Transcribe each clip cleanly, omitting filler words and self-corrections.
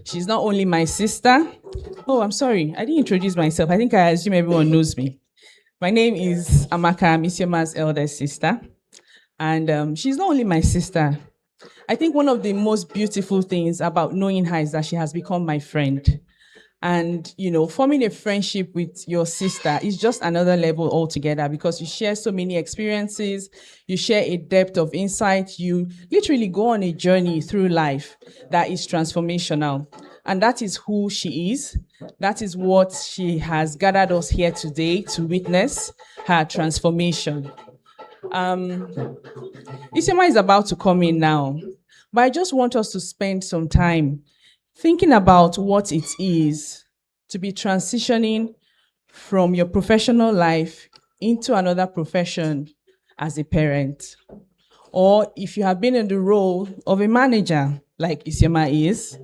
She's not only my sister. Oh, I'm sorry. I didn't introduce myself. I think I assume everyone knows me. My name is Amaka. I'm Isioma's elder sister. And she's not only my sister. I think one of the most beautiful things about knowing her is that she has become my friend. And, forming a friendship with your sister is just another level altogether because you share so many experiences, you share a depth of insight, you literally go on a journey through life that is transformational. And that is who she is. That is what she has gathered us here today to witness, her transformation. Isioma is about to come in now, but I just want us to spend some time thinking about what it is to be transitioning from your professional life into another profession as a parent. Or if you have been in the role of a manager, like Isioma is,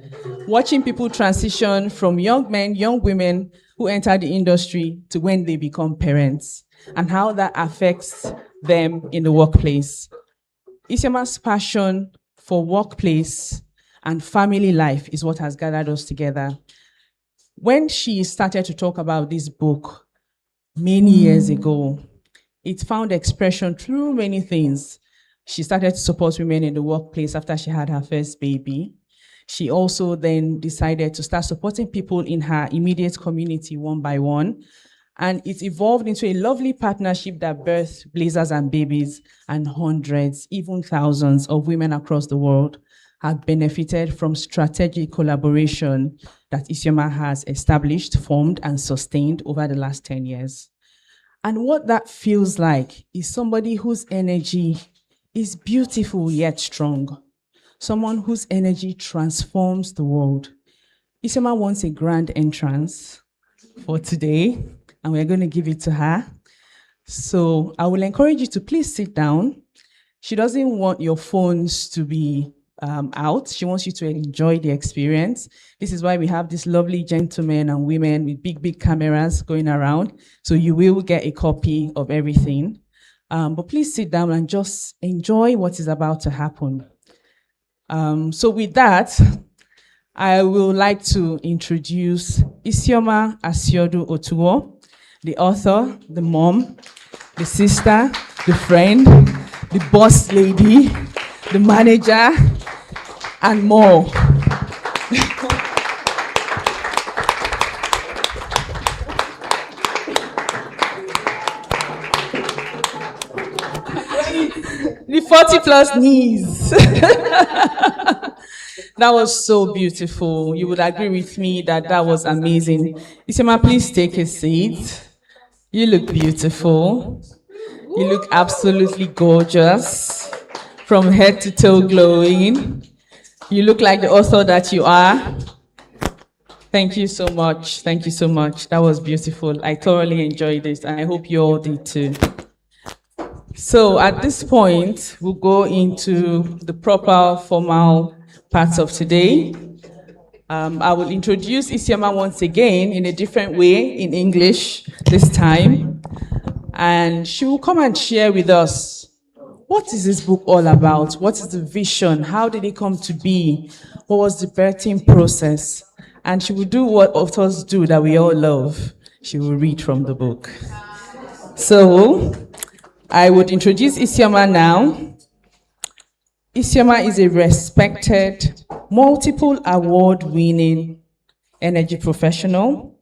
watching people transition from young men, young women who enter the industry to when they become parents, and how that affects them in the workplace. Isioma's passion for workplace and family life is what has gathered us together. When she started to talk about this book many years ago, it found expression through many things. She started to support women in the workplace after she had her first baby. She also then decided to start supporting people in her immediate community one by one. And it evolved into a lovely partnership that birthed Blazers and Babies, and hundreds, even thousands of women across the world have benefited from strategic collaboration that Isioma has established, formed, and sustained over the last 10 years. And what that feels like is somebody whose energy is beautiful yet strong. Someone whose energy transforms the world. Isioma wants a grand entrance for today, and we're going to give it to her. So I will encourage you to please sit down. She doesn't want your phones to be out. She wants you to enjoy the experience. This is why we have these lovely gentlemen and women with big, big cameras going around. So you will get a copy of everything. But please sit down and just enjoy what is about to happen. So with that, I would like to introduce Isioma Asiodu-Otughwor, the author, the mom, the sister, the friend, the boss lady, the manager, and more. The 40+ knees. That was so beautiful. You would agree with me that that was amazing. Isioma, please take a seat. You look beautiful. You look absolutely gorgeous. From head to toe glowing. You look like the author that you are. Thank you so much. Thank you so much. That was beautiful. I thoroughly enjoyed it, and I hope you all did too. So at this point, we'll go into the proper formal parts of today. I will introduce Isioma once again in a different way, in English this time. And she will come and share with us, what is this book all about? What is the vision? How did it come to be? What was the birthing process? And she will do what authors do that we all love. She will read from the book. So I would introduce Isioma now. Isioma is a respected, multiple award-winning energy professional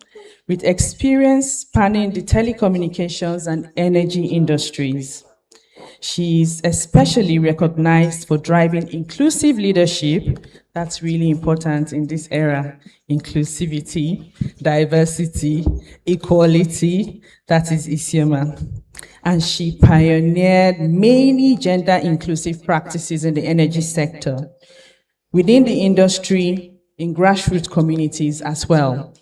with experience spanning the telecommunications and energy industries. She is especially recognized for driving inclusive leadership. That's really important in this era. Inclusivity, diversity, equality. That is Isioma. And she pioneered many gender-inclusive practices in the energy sector, within the industry, in grassroots communities as well.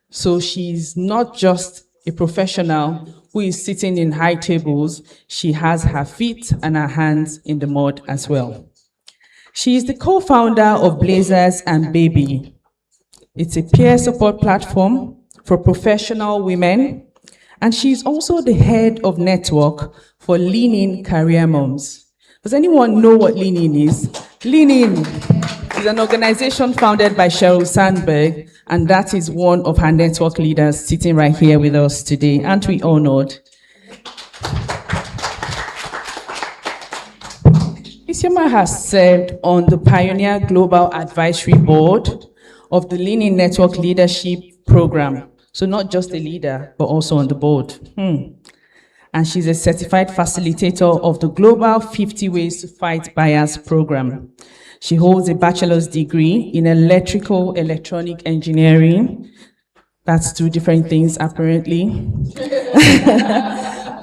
So she's not just a professional who is sitting in high tables, she has her feet and her hands in the mud as well. She is the co-founder of Blazers and Baby. It's a peer support platform for professional women, and she's also the head of network for Lean In Career Moms. Does anyone know what Lean In is? Lean In. She's an organization founded by Sheryl Sandberg, and that is one of her network leaders sitting right here with us today. Aren't we honored? Isioma has served on the Pioneer Global Advisory Board of the Lean-In Network Leadership Program. So not just a leader, but also on the board. And she's a certified facilitator of the Global 50 Ways to Fight Bias program. She holds a bachelor's degree in electrical electronic engineering. That's two different things, apparently.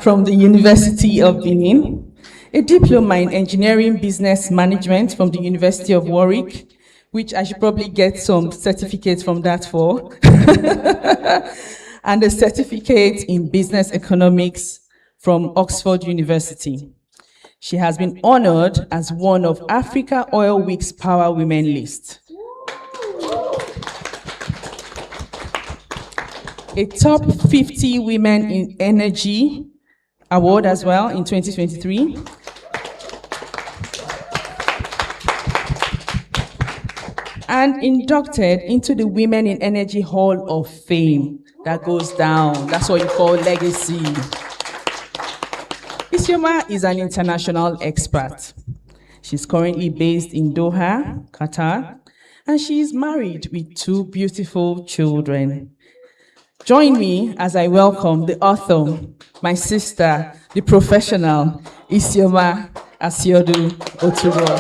From the University of Benin. A diploma in engineering business management from the University of Warwick, which I should probably get some certificates from that for. And a certificate in business economics from Oxford University. She has been honored as one of Africa Oil Week's Power Women list. A top 50 Women in Energy award as well in 2023. And inducted into the Women in Energy Hall of Fame. That goes down. That's what you call legacy. Isioma is an international expert. She's currently based in Doha, Qatar, and she is married with 2 beautiful children. Join me as I welcome the author, my sister, the professional, Isioma Asiodu-Otughwor.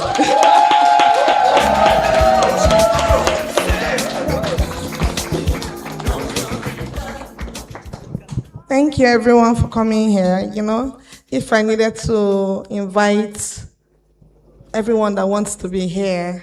Thank you, everyone, for coming here. You know, if I needed to invite everyone that wants to be here,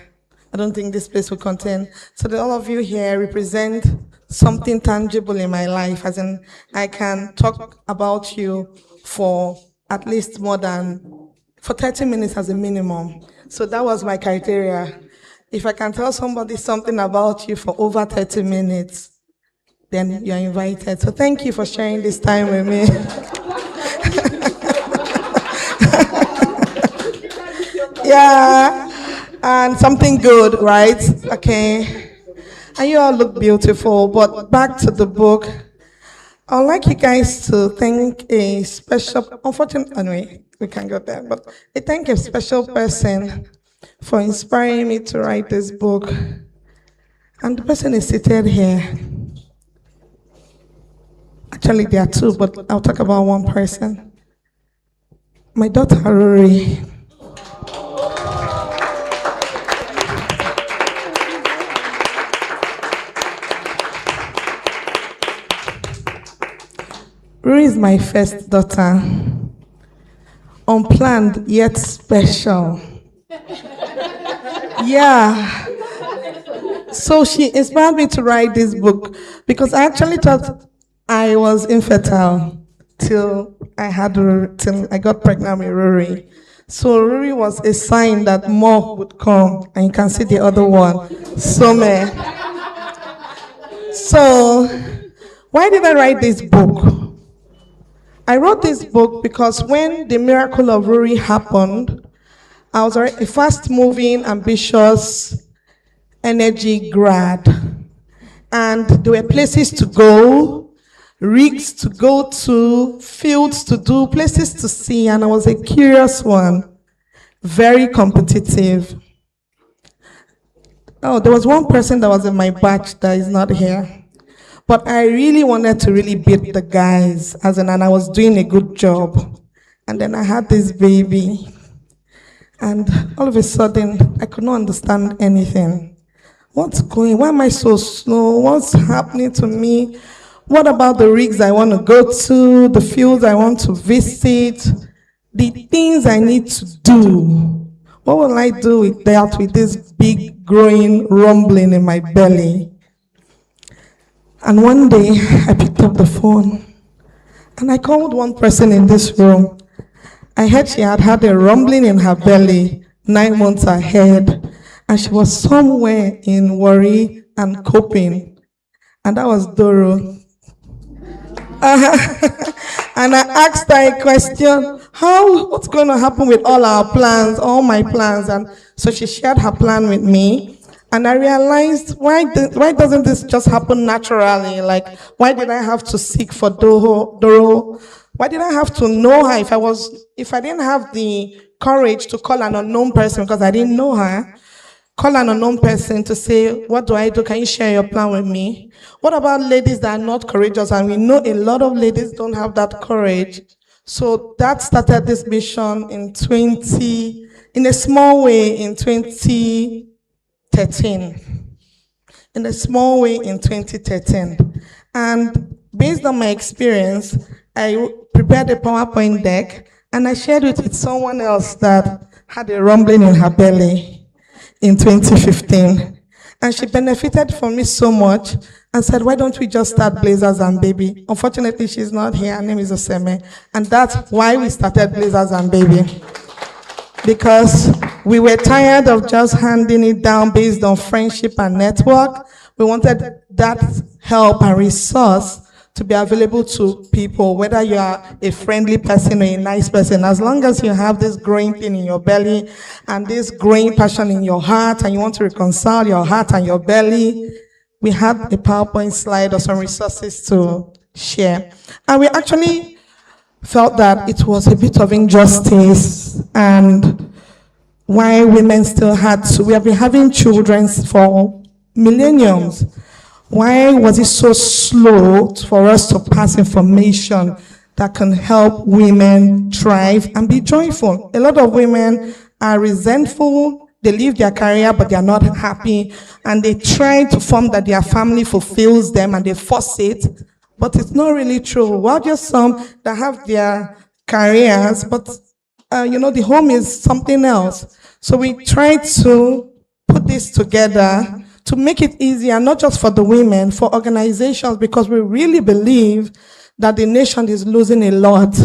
I don't think this place will contain. So that all of you here represent something tangible in my life, as in I can talk about you for at least for 30 minutes as a minimum. So that was my criteria. If I can tell somebody something about you for over 30 minutes, then you're invited. So thank you for sharing this time with me. Yeah, and something good, right? Okay. And you all look beautiful, but back to the book. I would like you guys to thank a special, unfortunately, anyway, we can't go there, but I thank a special person for inspiring me to write this book. And the person is seated here. Actually, there are 2, but I'll talk about one person. My daughter, Rory. Rory is my first daughter. Unplanned, yet special. Yeah. So she inspired me to write this book because I actually thought I was infertile till I got pregnant with Rory. So Rory was a sign that more would come, and you can see the other one, Some. So why did I write this book? I wrote this book because when the miracle of Rory happened, I was a fast-moving, ambitious, energy grad, and there were places to go, rigs to go to, fields to do, places to see, and I was a curious one, very competitive. Oh, there was one person that was in my batch that is not here. But I really wanted to really beat the guys, and I was doing a good job. And then I had this baby. And all of a sudden, I could not understand anything. What's going? Why am I so slow? What's happening to me? What about the rigs I want to go to, the fields I want to visit, the things I need to do? What will I do with that, with this big, growing, rumbling in my belly? And one day, I picked up the phone, and I called one person in this room. I heard she had had a rumbling in her belly 9 months ahead, and she was somewhere in worry and coping. And that was Doro. And I asked her a question, what's going to happen with all our plans, all my plans? And so she shared her plan with me. And I realized, why doesn't this just happen naturally? Like, why did I have to seek for Doro? Why did I have to know her if I didn't have the courage to call an unknown person because I didn't know her? Call an unknown person to say, what do I do? Can you share your plan with me? What about ladies that are not courageous? And we know a lot of ladies don't have that courage. So that started this mission in a small way in 2013. In a small way in 2013. And based on my experience, I prepared a PowerPoint deck and I shared it with someone else that had a rumbling in her belly in 2015. And she benefited from me so much and said, why don't we just start Blazers and Baby? Unfortunately, she's not here. Her name is Oseme. And that's why we started Blazers and Baby. Because we were tired of just handing it down based on friendship and network. We wanted that help and resource to be available to people, whether you are a friendly person or a nice person. As long as you have this growing thing in your belly and this growing passion in your heart and you want to reconcile your heart and your belly, we had a PowerPoint slide or some resources to share. And we actually felt that it was a bit of injustice and why women still had to. We have been having children for millenniums. Why was it so slow for us to pass information that can help women thrive and be joyful? A lot of women are resentful. They leave their career, but they are not happy. And they try to form that their family fulfills them and they force it. But it's not really true. Well, just some that have their careers, but the home is something else. So we try to put this together to make it easier, not just for the women, for organizations, because we really believe that the nation is losing a lot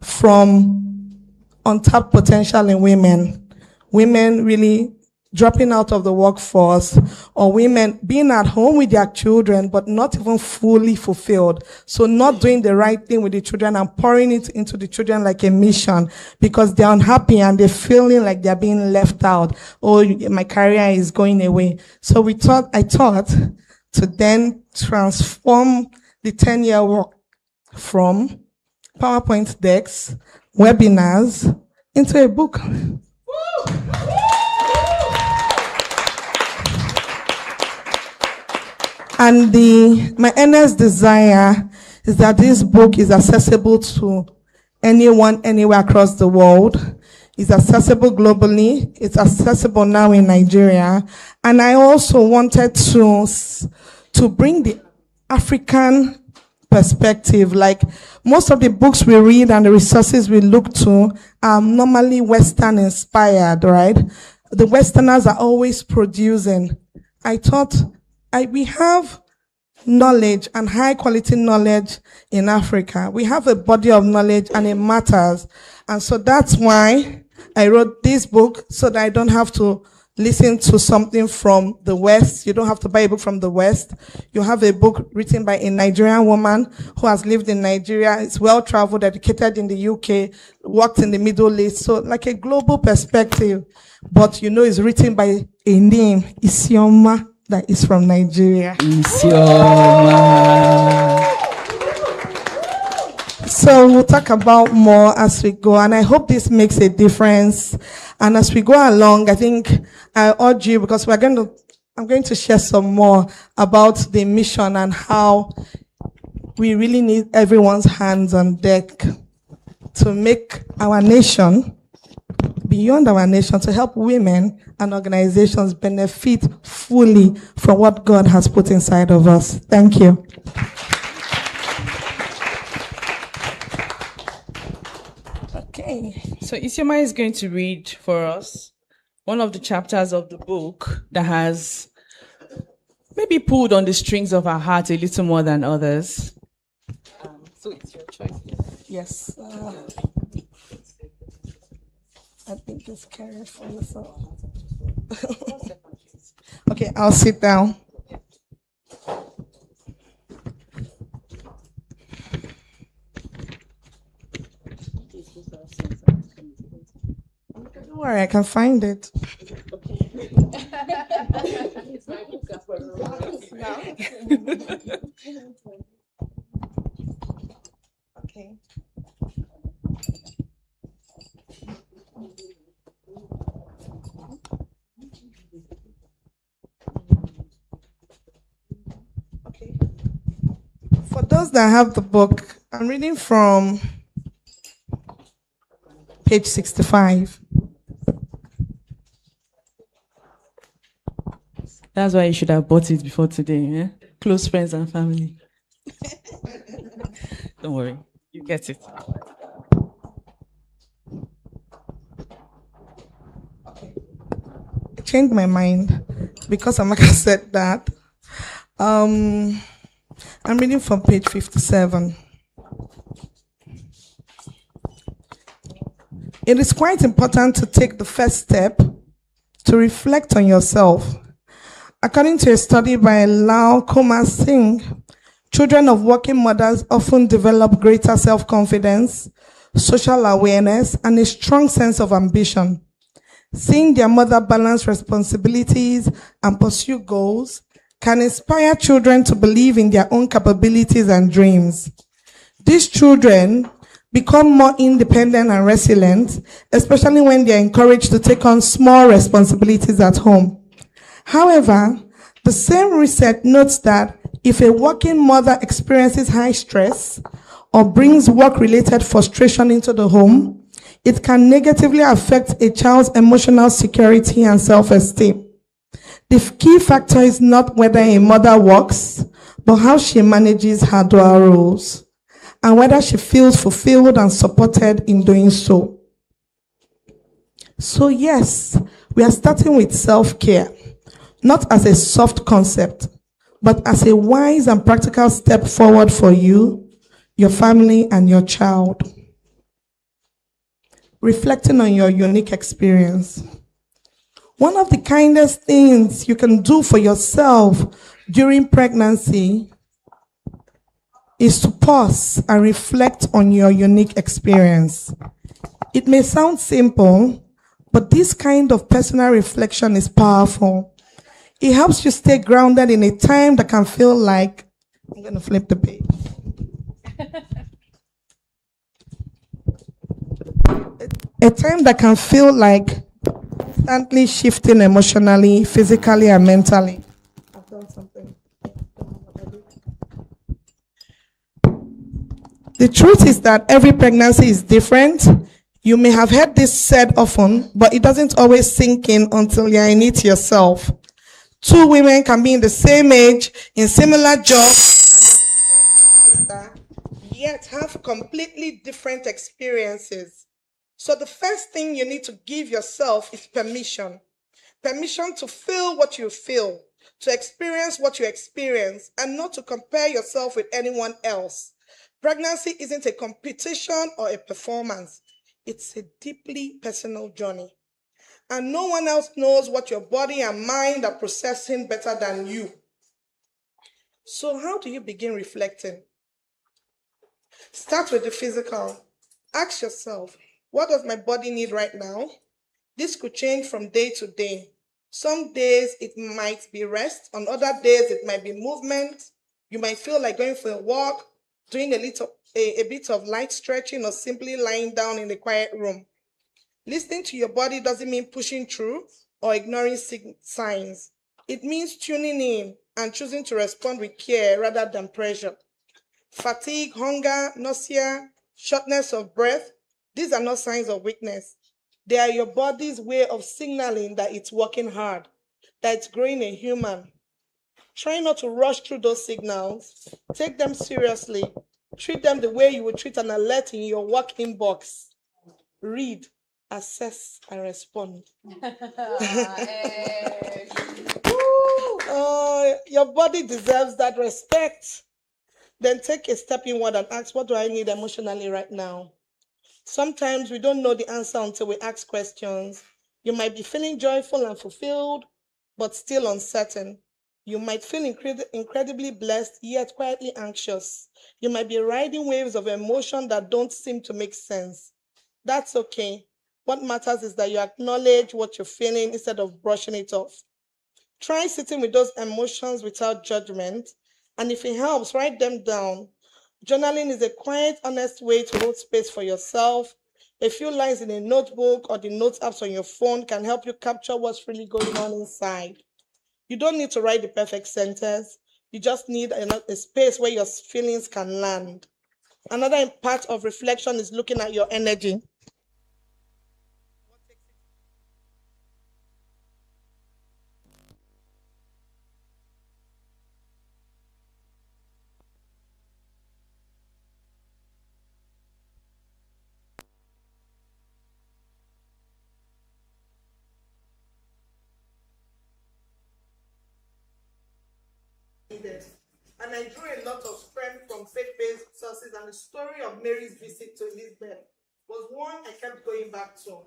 from untapped potential in women. Women really dropping out of the workforce, or women being at home with their children, but not even fully fulfilled. So not doing the right thing with the children and pouring it into the children like a mission because they're unhappy and they're feeling like they're being left out. Oh, my career is going away. So I thought to then transform the 10-year work from PowerPoint decks, webinars, into a book. And my earnest desire is that this book is accessible to anyone, anywhere across the world. It's accessible globally. It's accessible now in Nigeria. And I also wanted to bring the African perspective. Like most of the books we read and the resources we look to are normally Western inspired, right? The Westerners are always producing. I thought we have knowledge and high quality knowledge in Africa. We have a body of knowledge and it matters. And so that's why I wrote this book, so that I don't have to listen to something from the West. You don't have to buy a book from the West. You have a book written by a Nigerian woman who has lived in Nigeria, is well-traveled, educated in the UK, worked in the Middle East. So like a global perspective, but it's written by a name, Isioma, that is from Nigeria. Isioma. So we'll talk about more as we go, and I hope this makes a difference. And as we go along, I think I urge you, because I'm going to share some more about the mission and how we really need everyone's hands on deck to make our nation, beyond our nation, to help women and organizations benefit fully from what God has put inside of us. Thank you. Okay. So Isioma is going to read for us one of the chapters of the book that has maybe pulled on the strings of our heart a little more than others. So it's your choice. Yes. I think it's carried for yourself. Okay, I'll sit down. Don't worry, I can find it. now. Okay. Okay. For those that have the book, I'm reading from page 65. That's why you should have bought it before today. Eh? Close friends and family. Don't worry, you get it. I changed my mind because Amaka said that. I'm reading from page 57. It is quite important to take the first step to reflect on yourself. According to a study by Lal Kumar Singh, children of working mothers often develop greater self-confidence, social awareness, and a strong sense of ambition. Seeing their mother balance responsibilities and pursue goals can inspire children to believe in their own capabilities and dreams. These children become more independent and resilient, especially when they are encouraged to take on small responsibilities at home. However, the same research notes that if a working mother experiences high stress or brings work-related frustration into the home, it can negatively affect a child's emotional security and self-esteem. The key factor is not whether a mother works, but how she manages her dual roles, and whether she feels fulfilled and supported in doing so. So yes, we are starting with self-care, not as a soft concept, but as a wise and practical step forward for you, your family, and your child. Reflecting on your unique experience. One of the kindest things you can do for yourself during pregnancy is to pause and reflect on your unique experience. It may sound simple, but this kind of personal reflection is powerful. It helps you stay grounded in a time that can feel like, I'm going to flip the page. A time that can feel like constantly shifting emotionally, physically, and mentally. I've done something. The truth is that every pregnancy is different. You may have heard this said often, but it doesn't always sink in until you're in it yourself. Two women can be in the same age, in similar jobs, and in the same semester, yet have completely different experiences. So the first thing you need to give yourself is permission. Permission to feel what you feel, to experience what you experience, and not to compare yourself with anyone else. Pregnancy isn't a competition or a performance. It's a deeply personal journey. And no one else knows what your body and mind are processing better than you. So how do you begin reflecting? Start with the physical. Ask yourself, what does my body need right now? This could change from day to day. Some days it might be rest. On other days it might be movement. You might feel like going for a walk, doing a bit of light stretching, or simply lying down in a quiet room. Listening to your body doesn't mean pushing through or ignoring signs. It means tuning in and choosing to respond with care rather than pressure. Fatigue, hunger, nausea, shortness of breath, these are not signs of weakness. They are your body's way of signaling that it's working hard, that it's growing a human. Try not to rush through those signals. Take them seriously. Treat them the way you would treat an alert in your work inbox. Read, assess, and respond. Your body deserves that respect. Then take a step inward and ask, what do I need emotionally right now? Sometimes we don't know the answer until we ask questions. You might be feeling joyful and fulfilled, but still uncertain. You might feel incredibly blessed, yet quietly anxious. You might be riding waves of emotion that don't seem to make sense. That's okay. What matters is that you acknowledge what you're feeling instead of brushing it off. Try sitting with those emotions without judgment. And if it helps, write them down. Journaling is a quiet, honest way to hold space for yourself. A few lines in a notebook or the notes apps on your phone can help you capture what's really going on inside. You don't need to write the perfect sentence. You just need a space where your feelings can land. Another part of reflection is looking at your energy. And I drew a lot of strength from faith-based sources, and the story of Mary's visit to Elizabeth was one I kept going back to.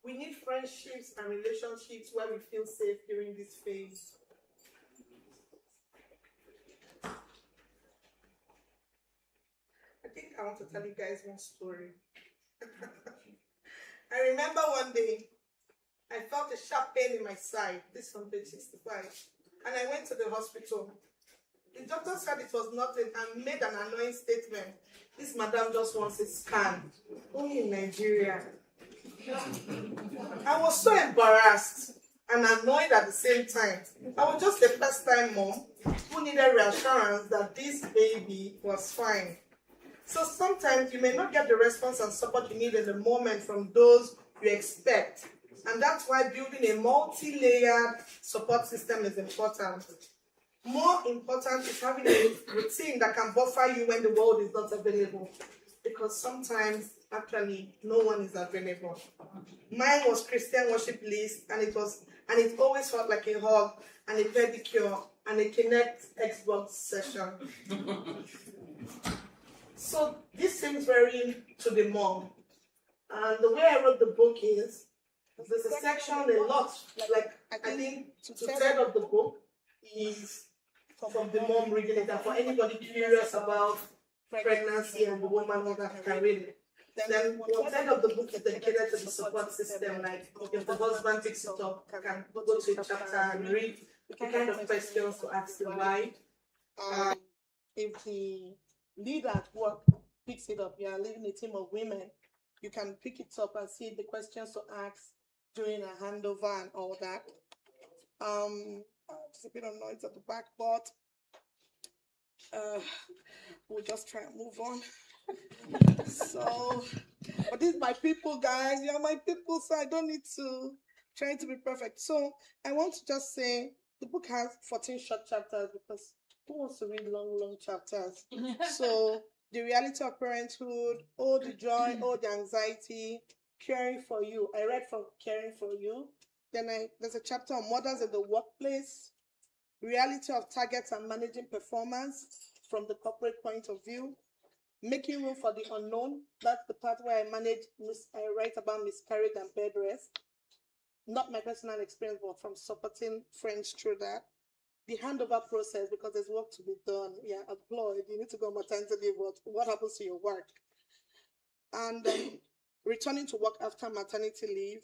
We need friendships and relationships where we feel safe during this phase. I think I want to tell you guys one story. I remember one day I felt a sharp pain in my side. This is on page 65. And I went to the hospital. The doctor said it was nothing and made an annoying statement. This madam just wants a scan. Only in Nigeria. I was so embarrassed and annoyed at the same time. I was just a first-time mom who needed reassurance that this baby was fine. So sometimes you may not get the response and support you need in the moment from those you expect. And that's why building a multi-layered support system is important. More important is having a routine that can buffer you when the world is not available. Because sometimes, actually, no one is available. Mine was Christian worship list, and it always felt like a hug, and a pedicure, and a Kinect Xbox session. So this seems very to the mom. And the way I wrote the book is, there's a section, a lot, like I think 2/3 of the book is from the mom reading it, and for anybody curious about pregnancy and the woman that can read it. Then 1/3 of the book is dedicated to the support system, like if the husband picks it up, can go to a chapter and read the kind of questions to ask the wife. If the leader at work picks it up, you are leading a team of women, you can pick it up and see the questions to ask during a handover and all that. There's a bit of noise at the back, but we'll just try and move on. So, but these are my people, guys. You're my people, so I don't need to try to be perfect. So I want to just say the book has 14 short chapters because who wants to read long chapters? So the reality of parenthood, all the joy, all the anxiety, caring for you. I read from caring for you. Then there's a chapter on mothers in the workplace, reality of targets and managing performance from the corporate point of view, making room for the unknown. That's the part where I write about miscarriage and bed rest. Not my personal experience, but from supporting friends through that. The handover process, because there's work to be done. Yeah, employed, you need to go on maternity leave, but what happens to your work? And returning to work after maternity leave,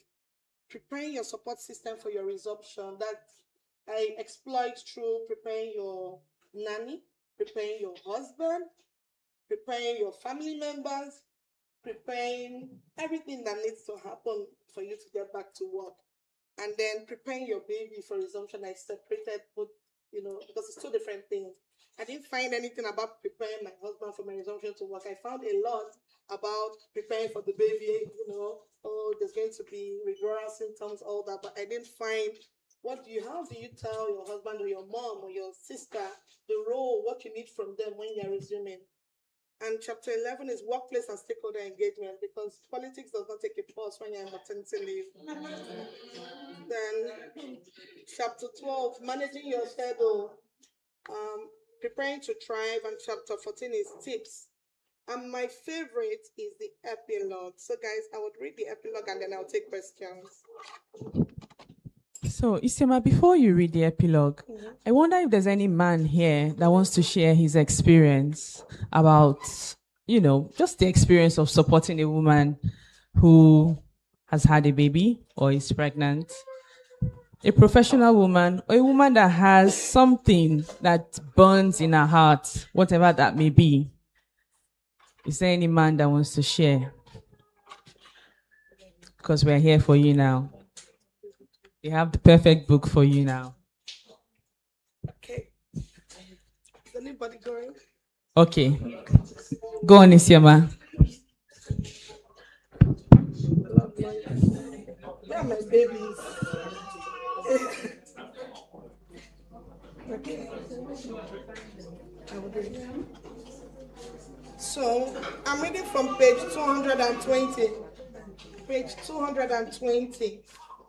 preparing your support system for your resumption. That I exploit through preparing your nanny, preparing your husband, preparing your family members, preparing everything that needs to happen for you to get back to work. And then preparing your baby for resumption. I separated both, because it's two different things. I didn't find anything about preparing my husband for my resumption to work. I found a lot about preparing for the baby, there's going to be withdrawal symptoms, all that, but I didn't find how do you tell your husband or your mom or your sister the role, what you need from them when you're resuming. And chapter 11 is workplace and stakeholder engagement, because politics does not take a pause when you're on maternity leave. Then chapter 12, managing your schedule, preparing to thrive, and chapter 14 is tips. And my favorite is the epilogue. So guys, I would read the epilogue and then I'll take questions. So, Isioma, before you read the epilogue, I wonder if there's any man here that wants to share his experience about, just the experience of supporting a woman who has had a baby or is pregnant. a professional woman, or a woman that has something that burns in her heart, whatever that may be. Is there any man that wants to share? Because we're here for you now. We have the perfect book for you now. Okay. Is anybody going? Okay. Go on, Isioma. Where are my babies? Okay. So, I'm reading from page 220. Page 220.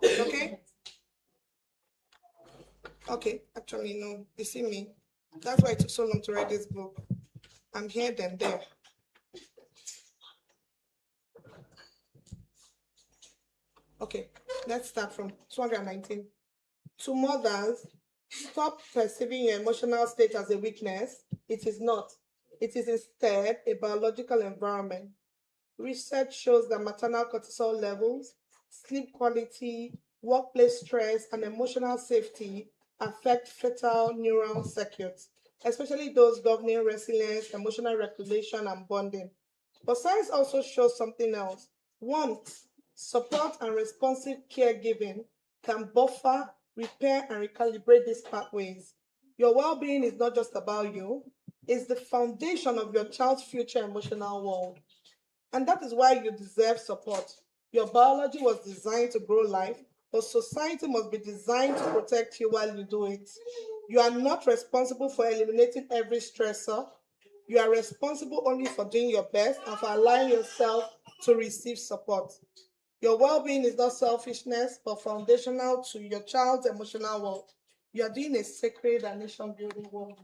Okay? Okay, actually, no. You see me? That's why it took so long to write this book. I'm here, then there. Okay, let's start from 219. To mothers, stop perceiving your emotional state as a weakness. It is not. It is instead a biological environment. Research shows that maternal cortisol levels, sleep quality, workplace stress, and emotional safety affect fetal neural circuits, especially those governing resilience, emotional regulation, and bonding. But science also shows something else. Warmth, support, and responsive caregiving can buffer, repair, and recalibrate these pathways. Your well being is not just about you, it's the foundation of your child's future emotional world. And that is why you deserve support. Your biology was designed to grow life, but society must be designed to protect you while you do it. You are not responsible for eliminating every stressor. You are responsible only for doing your best and for allowing yourself to receive support. Your well-being is not selfishness, but foundational to your child's emotional world. You are doing a sacred and nation-building work.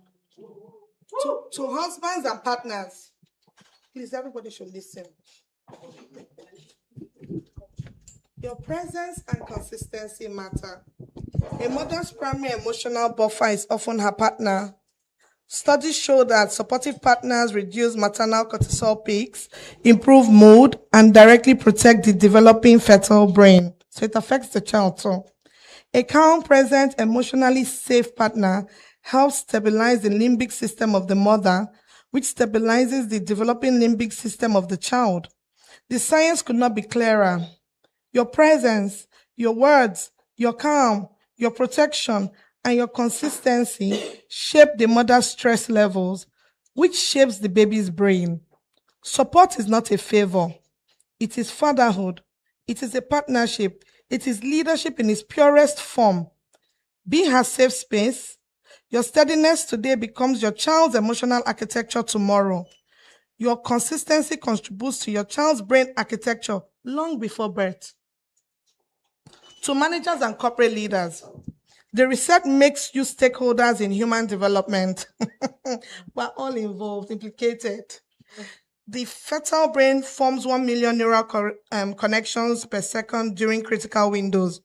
To husbands and partners, please, everybody should listen. Your presence and consistency matter. A mother's primary emotional buffer is often her partner. Studies show that supportive partners reduce maternal cortisol peaks, improve mood, and directly protect the developing fetal brain. So it affects the child too. A calm, present, emotionally safe partner helps stabilize the limbic system of the mother, which stabilizes the developing limbic system of the child. The science could not be clearer. Your presence, your words, your calm, your protection, and your consistency shape the mother's stress levels, which shapes the baby's brain. Support is not a favor, it is fatherhood, it is a partnership, it is leadership in its purest form. Be her safe space. Your steadiness today becomes your child's emotional architecture tomorrow. Your consistency contributes to your child's brain architecture long before birth. To managers and corporate leaders, the research makes you stakeholders in human development. We're all involved, implicated. The fetal brain forms 1 million neural connections per second during critical windows.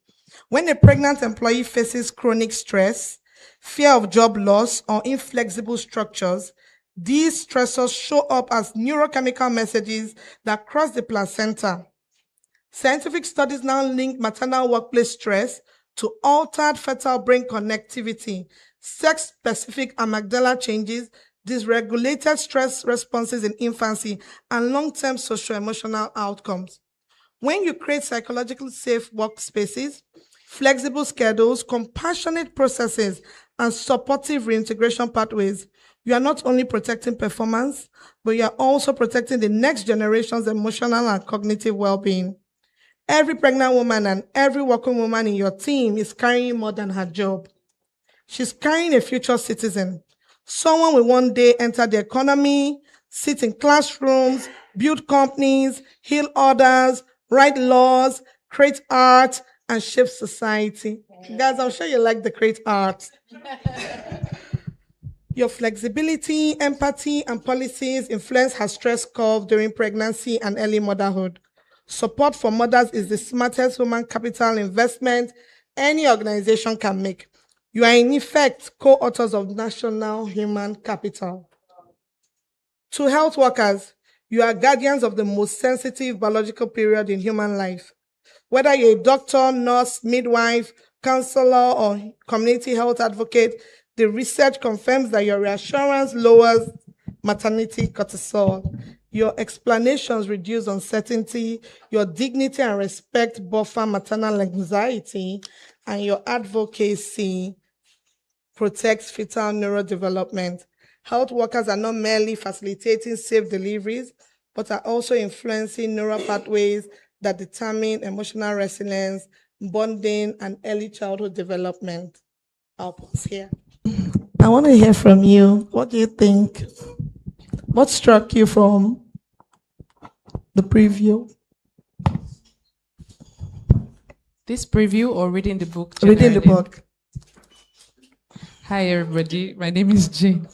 When a pregnant employee faces chronic stress, fear of job loss, or inflexible structures, these stressors show up as neurochemical messages that cross the placenta. Scientific studies now link maternal workplace stress to altered fetal brain connectivity, sex-specific amygdala changes, dysregulated stress responses in infancy, and long-term social-emotional outcomes. When you create psychologically safe workspaces, flexible schedules, compassionate processes, and supportive reintegration pathways, you are not only protecting performance, but you are also protecting the next generation's emotional and cognitive well-being. Every pregnant woman and every working woman in your team is carrying more than her job. She's carrying a future citizen, someone will one day enter the economy, sit in classrooms, build companies, heal others, write laws, create art, and shape society. Guys, I'm sure you like the create art. Your flexibility, empathy, and policies influence her stress curve during pregnancy and early motherhood. Support for mothers is the smartest human capital investment any organization can make. You are in effect co-authors of national human capital. To health workers, you are guardians of the most sensitive biological period in human life. Whether you're a doctor, nurse, midwife, counselor or community health advocate, the research confirms that your reassurance lowers maternity cortisol. Your explanations reduce uncertainty, your dignity and respect buffer maternal anxiety, and your advocacy protects fetal neurodevelopment. Health workers are not merely facilitating safe deliveries, but are also influencing neural pathways that determine emotional resilience, bonding, and early childhood development. I'll pause here. I want to hear from you. What do you think? What struck you from the preview? This preview or reading the book? Reading the book. Hi, everybody. My name is Jane.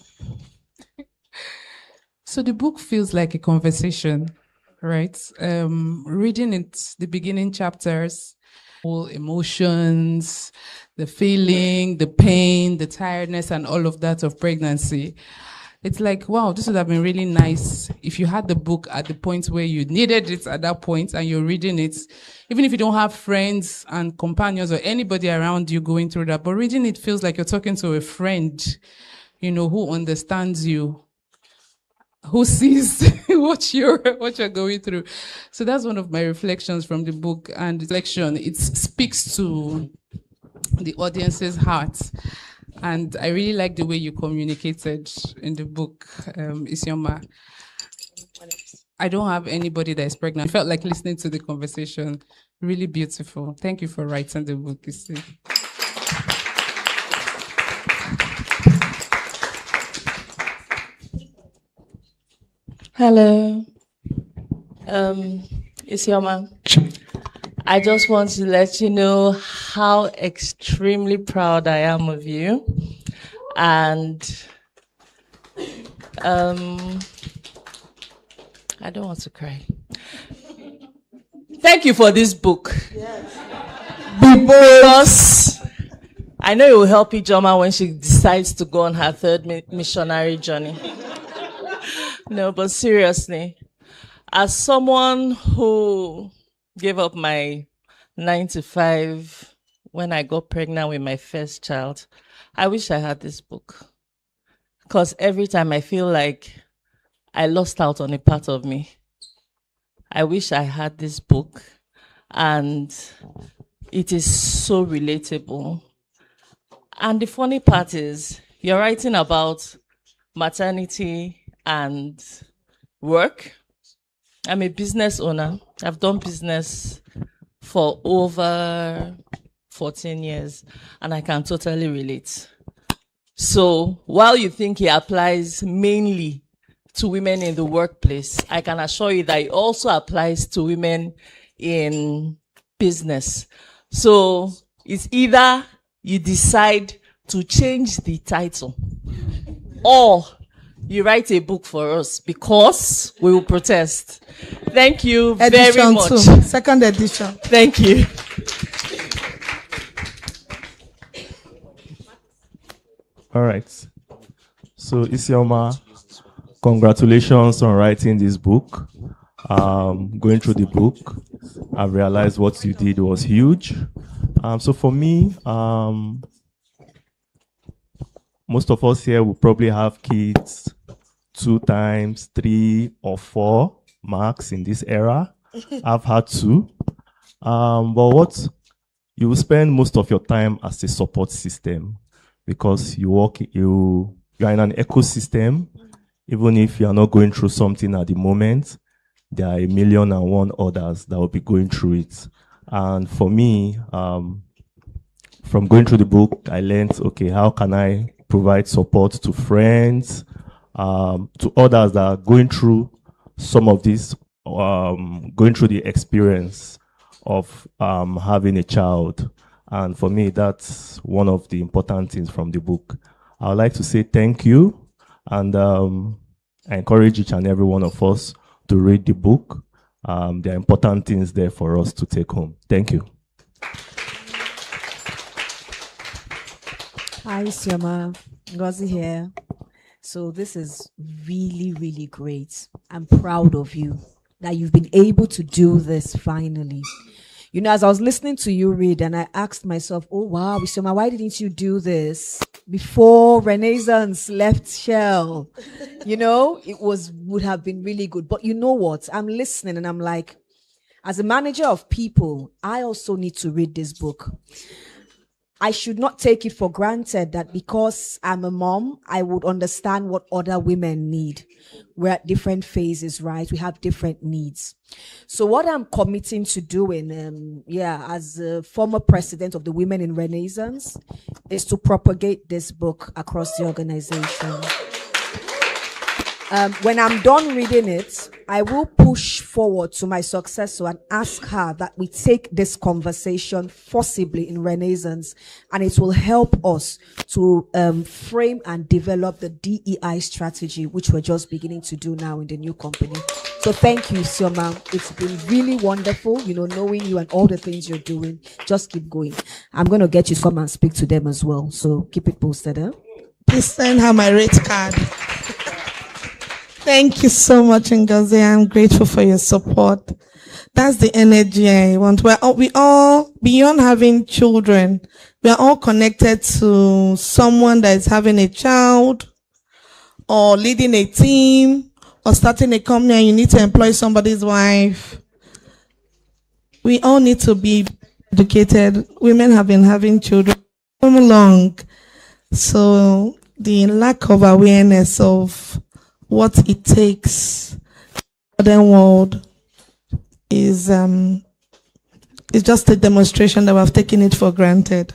So the book feels like a conversation, right? Reading it, the beginning chapters, all emotions, the feeling, the pain, the tiredness, and all of that of pregnancy. It's like, wow, this would have been really nice if you had the book at the point where you needed it at that point and you're reading it, even if you don't have friends and companions or anybody around you going through that. But reading it feels like you're talking to a friend, who understands you, who sees what you're going through. So that's one of my reflections from the book. And reflection, it speaks to the audience's heart. And I really like the way you communicated in the book, Isioma. I don't have anybody that is pregnant. I felt like listening to the conversation. Really beautiful. Thank you for writing the book, Isi. Hello, Isioma. I just want to let you know how extremely proud I am of you. And I don't want to cry. Thank you for this book. Yes. Because I know it will help Isioma when she decides to go on her third missionary journey. No, but seriously, as someone who gave up my 9 to 5 when I got pregnant with my first child, I wish I had this book. Because every time I feel like I lost out on a part of me, I wish I had this book. And it is so relatable. And the funny part is, you're writing about maternity and work. I'm a business owner. I've done business for over 14 years, and I can totally relate. So while you think it applies mainly to women in the workplace, I can assure you that it also applies to women in business. So it's either you decide to change the title or you write a book for us, because we will protest. Thank you very much. 2, second edition. Thank you. All right. So Isioma, congratulations on writing this book. Going through the book, I've realized what you did was huge. So for me, most of us here will probably have kids 2 times, 3 or 4 max in this era. I've had 2. But what you will spend most of your time as a support system, because you're in an ecosystem. Even if you are not going through something at the moment, there are 1,000,001 others that will be going through it. And for me, from going through the book, I learned, okay, how can I provide support to friends, to others that are going through some of this, going through the experience of having a child. And for me, that's one of the important things from the book. I would like to say thank you, and I encourage each and every one of us to read the book. There are important things there for us to take home. Thank you. Hi, Isioma. Ngozi here. So this is really, really great. I'm proud of you that you've been able to do this finally. You know, as I was listening to you read, and I asked myself, oh wow, Isioma, why didn't you do this before Renaissance left Shell? You know, would have been really good. But you know what? I'm listening and I'm like, as a manager of people, I also need to read this book. I should not take it for granted that because I'm a mom, I would understand what other women need. We're at different phases, right? We have different needs. So what I'm committing to doing, as a former president of the Women in Renaissance, is to propagate this book across the organization. When I'm done reading it, I will push forward to my successor and ask her that we take this conversation forcibly in Renaissance, and it will help us to frame and develop the DEI strategy, which we're just beginning to do now in the new company. So thank you, Isioma. It's been really wonderful, you know, knowing you and all the things you're doing. Just keep going. I'm going to get you to come and speak to them as well. So keep it posted, huh? Please send her my rate card. Thank you so much, Ngozi. I'm grateful for your support. That's the energy I want. We all, beyond having children, we are all connected to someone that is having a child or leading a team or starting a company and you need to employ somebody's wife. We all need to be educated. Women have been having children so long. So the lack of awareness of what it takes in the modern world is just a demonstration that we've taken it for granted.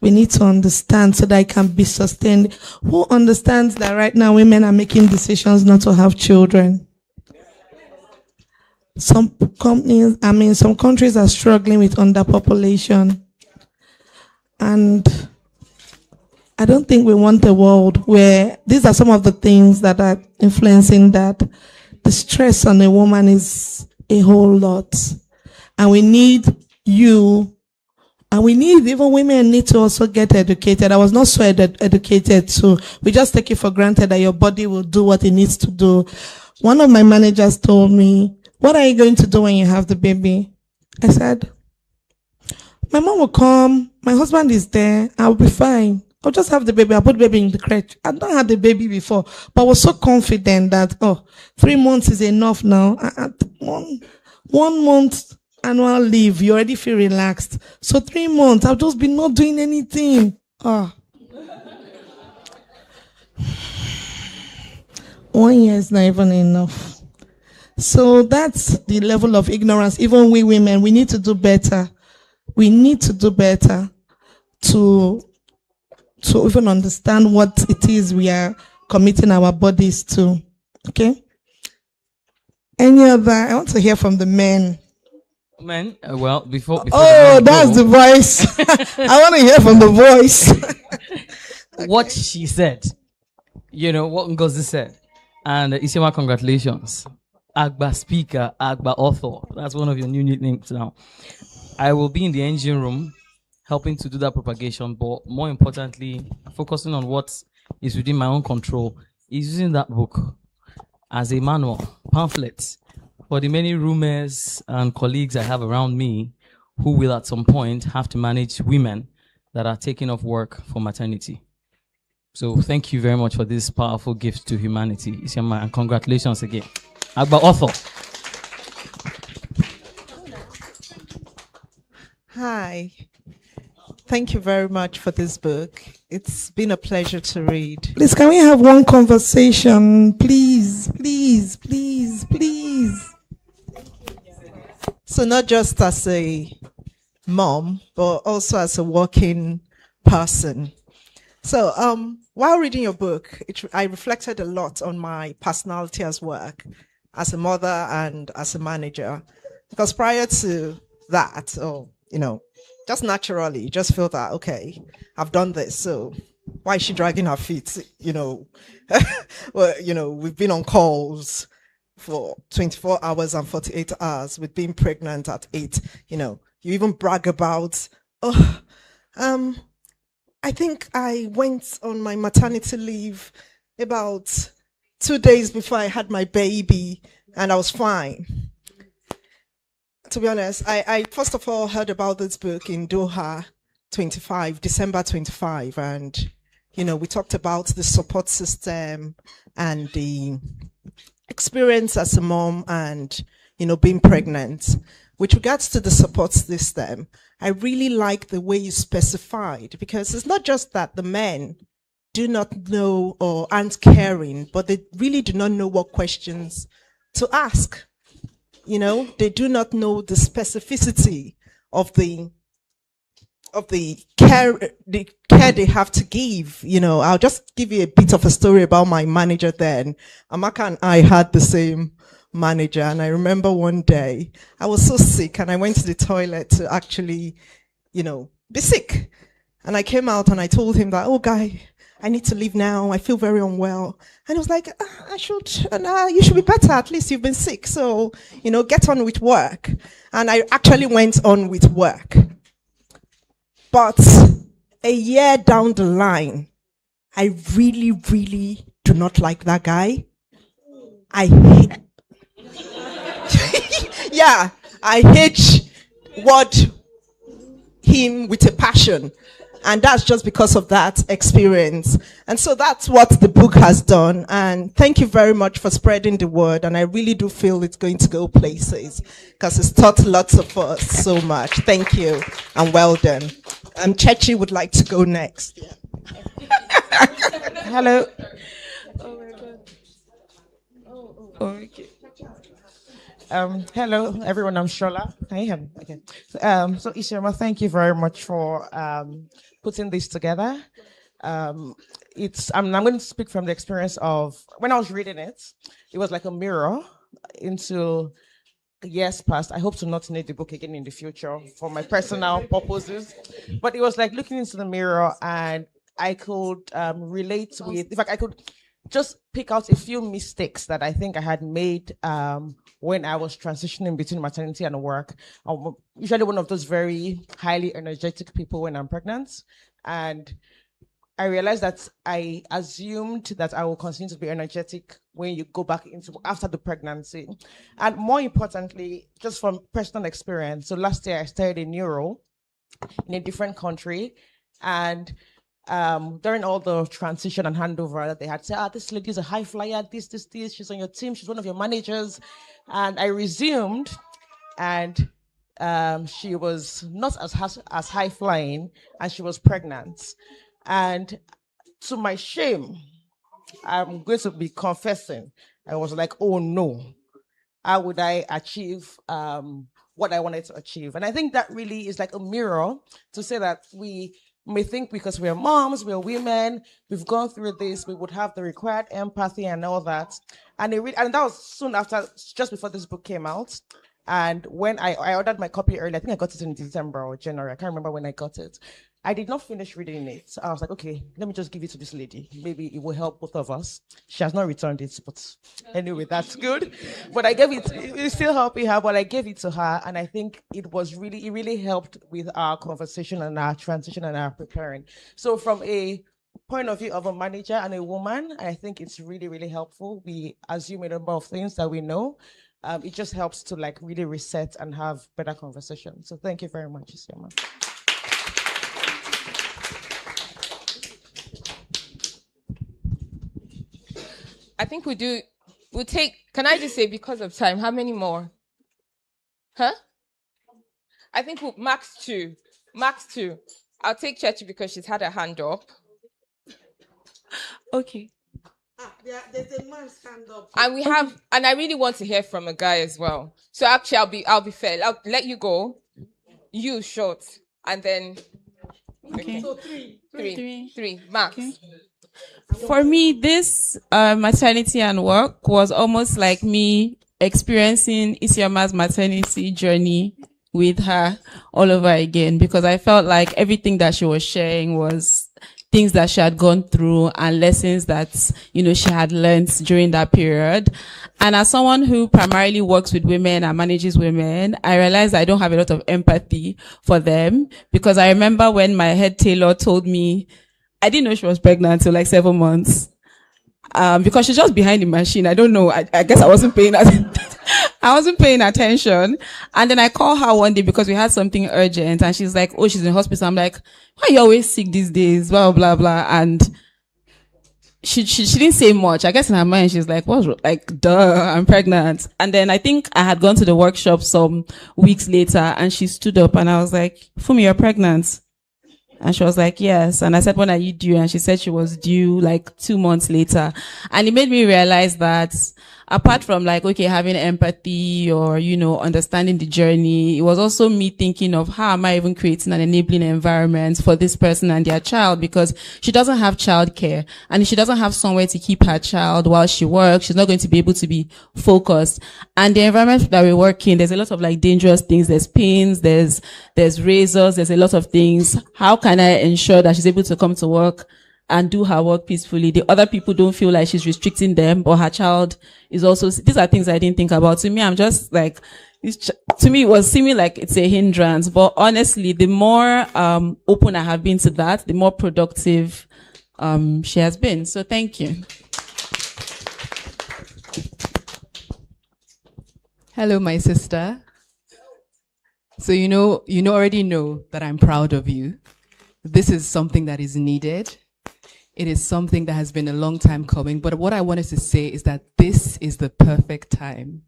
We need to understand so that it can be sustained. Who understands that right now women are making decisions not to have children? Some countries are struggling with underpopulation. And I don't think we want a world where these are some of the things that are influencing that. The stress on a woman is a whole lot. And we need you, and we need, even women need to also get educated. I was not so educated too. We just take it for granted that your body will do what it needs to do. One of my managers told me, what are you going to do when you have the baby? I said, my mom will come, my husband is there, I'll be fine. I'll just have the baby. I'll put the baby in the crèche. I've not had the baby before, but I was so confident that, 3 months is enough now. At 1 month annual leave, you already feel relaxed. So 3 months, I'll just be not doing anything. 1 year is not even enough. So that's the level of ignorance. Even we women, we need to do better. We need to do better to even understand what it is we are committing our bodies to. Okay? Any other? I want to hear from the men. Men? Well, before that's the voice. I want to hear from the voice. What she said. You know, what Ngozi said. And Isioma, congratulations. Agba speaker, Agba author. That's one of your new nicknames now. I will be in the engine room helping to do that propagation, but more importantly, focusing on what is within my own control, is using that book as a manual, pamphlet, for the many roommates and colleagues I have around me who will at some point have to manage women that are taking off work for maternity. So thank you very much for this powerful gift to humanity, Isioma, and congratulations again. Agba author. Hi. Thank you very much for this book. It's been a pleasure to read. Please, can we have one conversation? Please, please, please, please. So not just as a mom, but also as a working person. So while reading your book, I reflected a lot on my personality as work, as a mother and as a manager. Because prior to that, just naturally, you just feel that, okay, I've done this, so why is she dragging her feet? Well, we've been on calls for 24 hours and 48 hours with being pregnant at 8. You even brag about, I think I went on my maternity leave about 2 days before I had my baby, and I was fine. to be honest, I first of all heard about this book in Doha December 25. And, we talked about the support system and the experience as a mom and, being pregnant. With regards to the support system, I really like the way you specified, because it's not just that the men do not know or aren't caring, but they really do not know what questions to ask. They do not know the specificity of the care they have to give. I'll just give you a bit of a story about my manager then. Amaka and I had the same manager, and I remember one day I was so sick and I went to the toilet to actually, be sick. And I came out and I told him that, oh, guy, I need to leave now. I feel very unwell. And he was like, you should be better. At least you've been sick. So, get on with work. And I actually went on with work. But a year down the line, I really, really do not like that guy. I hate him with a passion. And that's just because of that experience. And so that's what the book has done. And thank you very much for spreading the word. And I really do feel it's going to go places, because it's taught lots of us so much. Thank you and well done. Chechi would like to go next. Yeah. Hello. Oh my God. Okay. Hello, everyone. I'm Shola. Can you hear me? Okay. So Isioma, thank you very much for putting this together. I'm going to speak from the experience of when I was reading it. It was like a mirror into years past. I hope to not need the book again in the future for my personal purposes. But it was like looking into the mirror, and I could relate with. In fact, I could just pick out a few mistakes that I think I had made when I was transitioning between maternity and work. I'm usually one of those very highly energetic people when I'm pregnant. And I realized that I assumed that I will continue to be energetic when you go back into after the pregnancy. And more importantly, just from personal experience. So last year I studied in neuro in a different country. And during all the transition and handover that they had said, this lady's a high flyer, this, she's on your team, she's one of your managers. And I resumed, and she was not as high flying, and she was pregnant. And to my shame, I'm going to be confessing, I was like, oh no, how would I achieve what I wanted to achieve? And I think that really is like a mirror to say that we may think because we're moms, we're women, we've gone through this, we would have the required empathy and all that. And that was soon after, just before this book came out. And when I ordered my copy early, I think I got it in December or January. I can't remember when I got it. I did not finish reading it. So I was like, okay, let me just give it to this lady. Maybe it will help both of us. She has not returned it, but anyway, that's good. But I gave it's still helping her, but I gave it to her. And I think it really helped with our conversation and our transition and our preparing. So from a point of view of a manager and a woman, I think it's really, really helpful. We assume a number of things that we know. It just helps to like really reset and have better conversation. So thank you very much, Isioma. I think we'll take, can I just say because of time, how many more? Huh? I think max two. I'll take Chechi because she's had her hand up. Okay. There's a man stand up. And and I really want to hear from a guy as well. So actually I'll be fair. I'll let you go. You short. And then okay. So three. Max. Okay. For me, this maternity and work was almost like me experiencing Isioma's maternity journey with her all over again, because I felt like everything that she was sharing was things that she had gone through and lessons that, she had learned during that period. And as someone who primarily works with women and manages women, I realized I don't have a lot of empathy for them, because I remember when my head tailor told me, I didn't know she was pregnant until like 7 months. Because she's just behind the machine. I don't know. I guess I wasn't paying attention. I wasn't paying attention. And then I called her one day because we had something urgent, and she's like, oh, she's in hospital. I'm like, why are you always sick these days? Blah, blah, blah. And she didn't say much. I guess in her mind, she's like, like, duh, I'm pregnant. And then I think I had gone to the workshop some weeks later, and she stood up and I was like, Fumi, you're pregnant. And she was like, yes. And I said, when are you due? And she said she was due like 2 months later. And it made me realize that apart from like, okay, having empathy or, you know, understanding the journey, it was also me thinking of how am I even creating an enabling environment for this person and their child, because she doesn't have childcare, and if she doesn't have somewhere to keep her child while she works, she's not going to be able to be focused. And the environment that we work in, there's a lot of like dangerous things. There's pins, there's razors, there's a lot of things. How can I ensure that she's able to come to work and do her work peacefully? The other people don't feel like she's restricting them, but her child is also, these are things I didn't think about. To me, I'm just like, to me, it was seeming like it's a hindrance, but honestly, the more, open I have been to that, the more productive, she has been. So thank you. Hello, my sister. So you already know that I'm proud of you. This is something that is needed. It is something that has been a long time coming. But what I wanted to say is that this is the perfect time.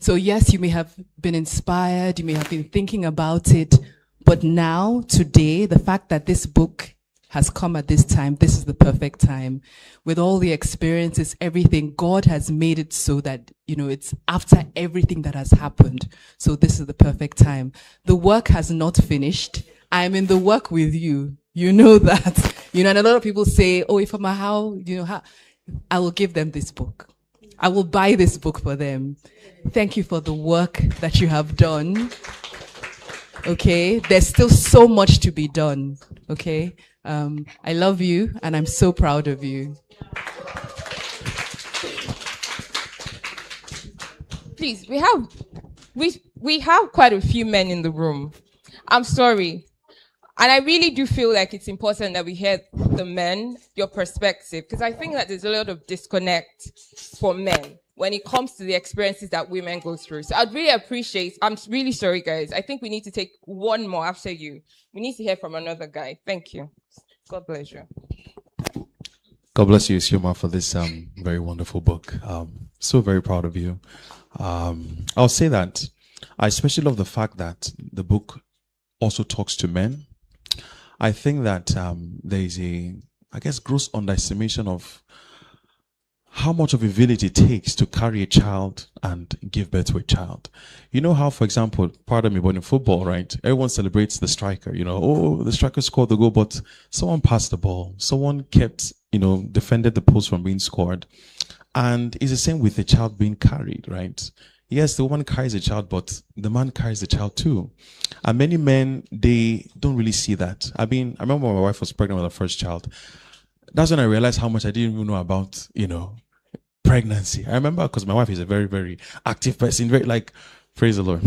So yes, you may have been inspired, you may have been thinking about it, but now, today, the fact that this book has come at this time, this is the perfect time. With all the experiences, everything, God has made it so that, it's after everything that has happened. So this is the perfect time. The work has not finished. I'm in the work with you. You know that. And a lot of people say, oh, Ifeoma, how, I will give them this book. I will buy this book for them. Thank you for the work that you have done. Okay. There's still so much to be done. Okay. I love you and I'm so proud of you. Please, we have quite a few men in the room. I'm sorry. And I really do feel like it's important that we hear the men, your perspective, because I think that there's a lot of disconnect for men when it comes to the experiences that women go through. So I'd really appreciate, I'm really sorry, guys. I think we need to take one more after you. We need to hear from another guy. Thank you. God bless you. God bless you, Isioma, for this very wonderful book. So very proud of you. I'll say that I especially love the fact that the book also talks to men. I think that there is gross underestimation of how much of a village it takes to carry a child and give birth to a child. You know how, for example, pardon me, but in football, right? Everyone celebrates the striker, oh, the striker scored the goal, but someone passed the ball. Someone kept, defended the post from being scored. And it's the same with the child being carried, right? Yes, the woman carries a child, but the man carries the child too. And many men, they don't really see that. I remember when my wife was pregnant with her first child. That's when I realized how much I didn't even know about, pregnancy. I remember because my wife is a very, very active person, very praise the Lord.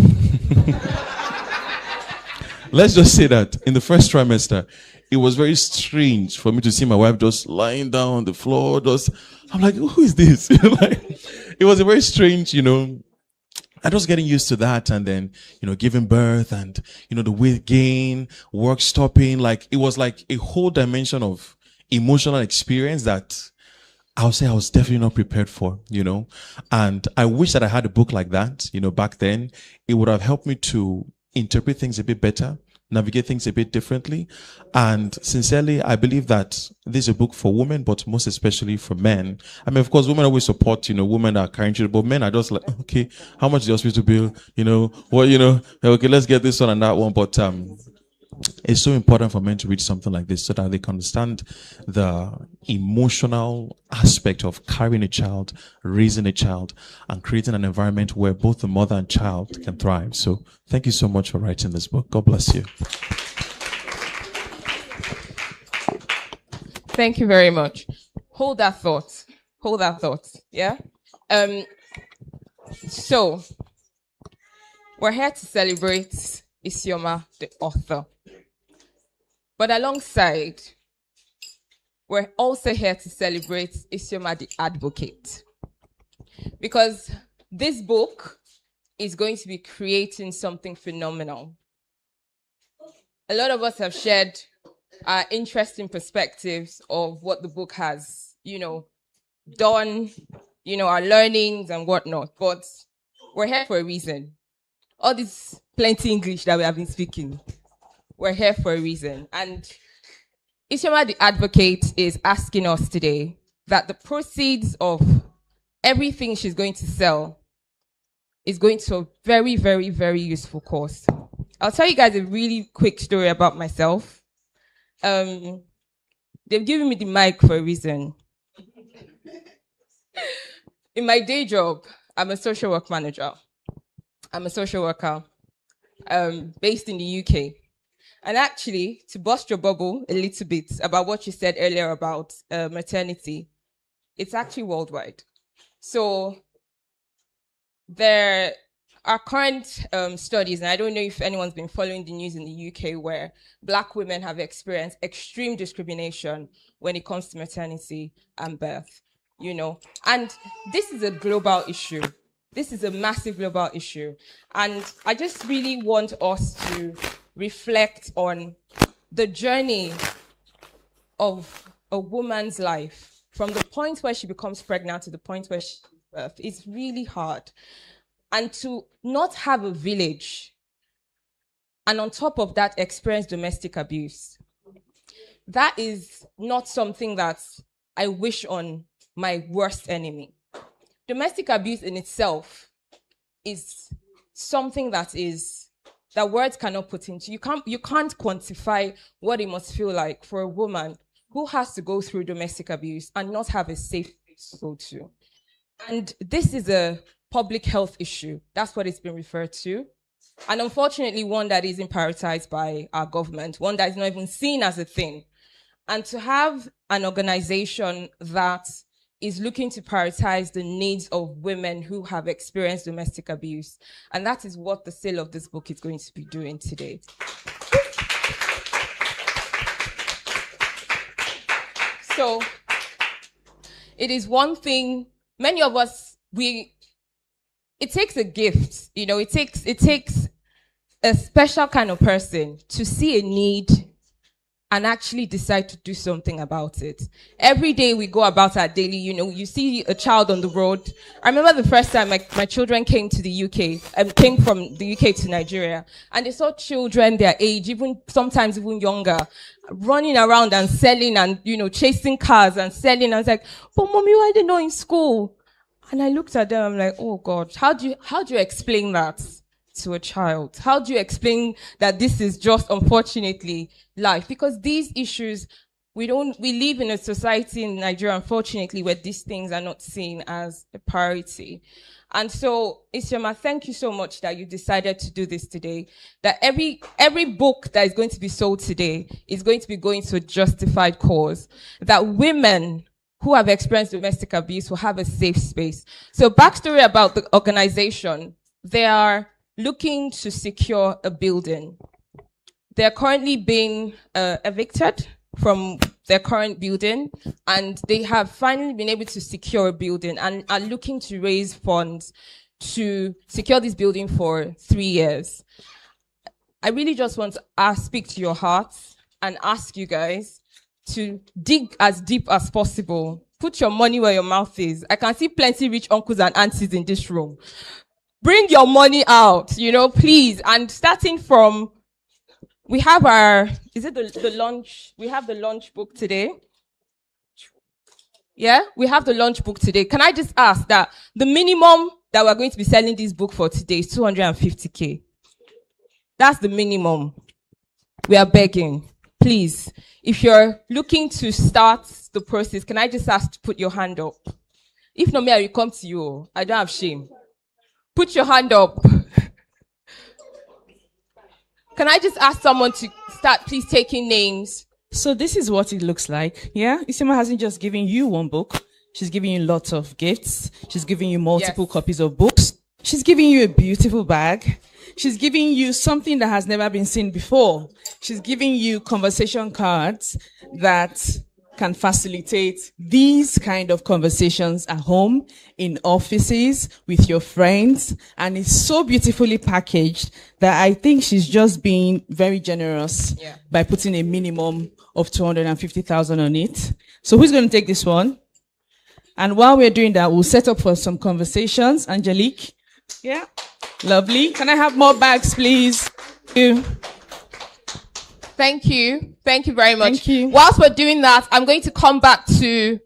Let's just say that in the first trimester, it was very strange for me to see my wife just lying down on the floor. I'm like, who is this? It was a very strange, I was getting used to that, and then, giving birth and, the weight gain, work stopping, it was like a whole dimension of emotional experience that I'll say I was definitely not prepared for, and I wish that I had a book like that, back then. It would have helped me to interpret things a bit better, navigate things a bit differently. And sincerely, I believe that this is a book for women, but most especially for men. Of course, women always support, women that are carrying children, but men are just like, okay, how much is the hospital bill? Okay, let's get this one and that one. But it's so important for men to read something like this so that they can understand the emotional aspect of carrying a child, raising a child, and creating an environment where both the mother and child can thrive. So thank you so much for writing this book. God bless you. Thank you very much. Hold that thought. Yeah? So, we're here to celebrate Isioma, the author. But alongside, we're also here to celebrate Isioma, the advocate. Because this book is going to be creating something phenomenal. A lot of us have shared our interesting perspectives of what the book has, done, our learnings and whatnot. But we're here for a reason. All this plenty English that we have been speaking, we're here for a reason. And Isioma the Advocate is asking us today that the proceeds of everything she's going to sell is going to a very, very, very useful cause. I'll tell you guys a really quick story about myself. They've given me the mic for a reason. In my day job, I'm a social work manager. I'm a social worker based in the UK. And actually, to bust your bubble a little bit about what you said earlier about maternity, it's actually worldwide. So there are current studies, and I don't know if anyone's been following the news in the UK, where Black women have experienced extreme discrimination when it comes to maternity and birth, And this is a global issue. This is a massive global issue. And I just really want us to reflect on the journey of a woman's life from the point where she becomes pregnant to the point where she gives birth. It's really hard. And to not have a village, and on top of that, experience domestic abuse. That is not something that I wish on my worst enemy. Domestic abuse in itself is something that words cannot put into. You can't quantify what it must feel like for a woman who has to go through domestic abuse and not have a safe place to go to. And this is a public health issue. That's what it's been referred to. And unfortunately, one that isn't prioritized by our government, one that is not even seen as a thing. And to have an organization that is looking to prioritize the needs of women who have experienced domestic abuse. And that is what the sale of this book is going to be doing today. So it is one thing, many of us, it takes a gift, it takes a special kind of person to see a need and actually decide to do something about it. Every day we go about our daily, you see a child on the road. I remember the first time my children came to the UK, came from the UK to Nigeria, and they saw children their age, sometimes even younger, running around and selling and, chasing cars and selling. I was like, but mommy, why are they not in school? And I looked at them, I'm like, oh God, how do you explain that to a child? How do you explain that this is just, unfortunately, life? Because these issues, we live in a society in Nigeria, unfortunately, where these things are not seen as a priority. And so, Isioma, thank you so much that you decided to do this today. That every book that is going to be sold today is going to be going to a justified cause. That women who have experienced domestic abuse will have a safe space. So, backstory about the organization. They are looking to secure a building. They're currently being evicted from their current building, and they have finally been able to secure a building and are looking to raise funds to secure this building for 3 years. I really just want to speak to your hearts and ask you guys to dig as deep as possible. Put your money where your mouth is. I can see plenty rich uncles and aunties in this room. Bring your money out, please. And starting from, we have the launch? We have the launch book today. Yeah, we have the launch book today. Can I just ask that the minimum that we're going to be selling this book for today is 250K? That's the minimum. We are begging. Please, if you're looking to start the process, can I just ask to put your hand up? If not, me, I will come to you. I don't have shame. Put your hand up. Can I just ask someone to start, please, taking names? So this is what it looks like. Yeah, Isioma hasn't just given you one book. She's giving you lots of gifts. She's giving you multiple copies of books. She's giving you a beautiful bag. She's giving you something that has never been seen before. She's giving you conversation cards that can facilitate these kind of conversations at home, in offices, with your friends, and it's so beautifully packaged that I think she's just being very generous by putting a minimum of 250,000 on it. So who's going to take this one? And while we're doing that, we'll set up for some conversations. Angelique? Yeah? Lovely. Can I have more bags, please? Thank you. Thank you. Thank you very much. Thank you. Whilst we're doing that, I'm going to come back to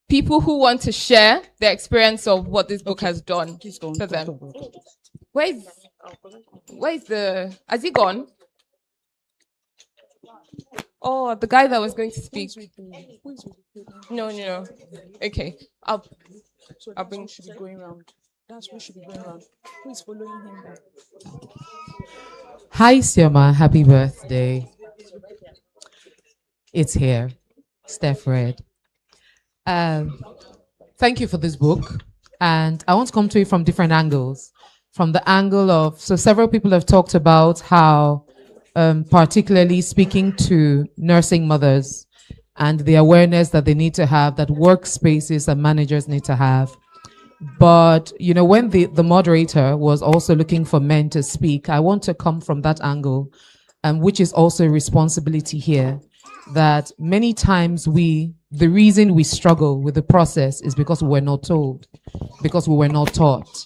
people who want to share their experience of what this book has done for them. Where's has he gone? Oh, the guy that was going to speak. No. Okay. I'll bring. Should be going around. That's what should be going around. Who is following him back? Hi, Isioma. Happy birthday. It's here. Steph Red. Thank you for this book. And I want to come to it from different angles. From the angle of, so several people have talked about how, particularly speaking to nursing mothers and the awareness that they need to have, that workspaces and managers need to have. But, you know, when the moderator was also looking for men to speak, I want to come from that angle, which is also a responsibility here, that many times the reason we struggle with the process is because we were not told, because we were not taught.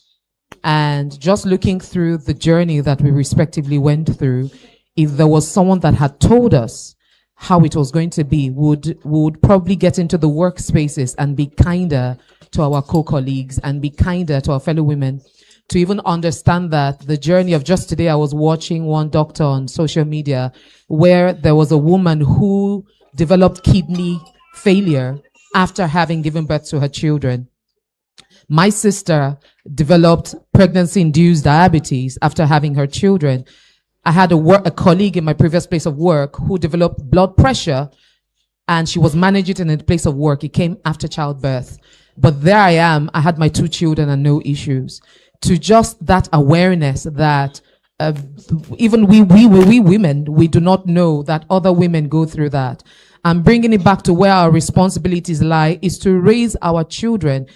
And just looking through the journey that we respectively went through, if there was someone that had told us how it was going to be, would probably get into the workspaces and be kinder to our co-colleagues and be kinder to our fellow women, to even understand that the journey of just today, I was watching one doctor on social media where there was a woman who developed kidney failure after having given birth to her children. My sister developed pregnancy-induced diabetes after having her children. I had a colleague in my previous place of work who developed blood pressure, and she was managing it in a place of work. It came after childbirth. But there I am, I had my 2 children and no issues. To just that awareness that even we women, we do not know that other women go through that. And bringing it back to where our responsibilities lie is to raise our children.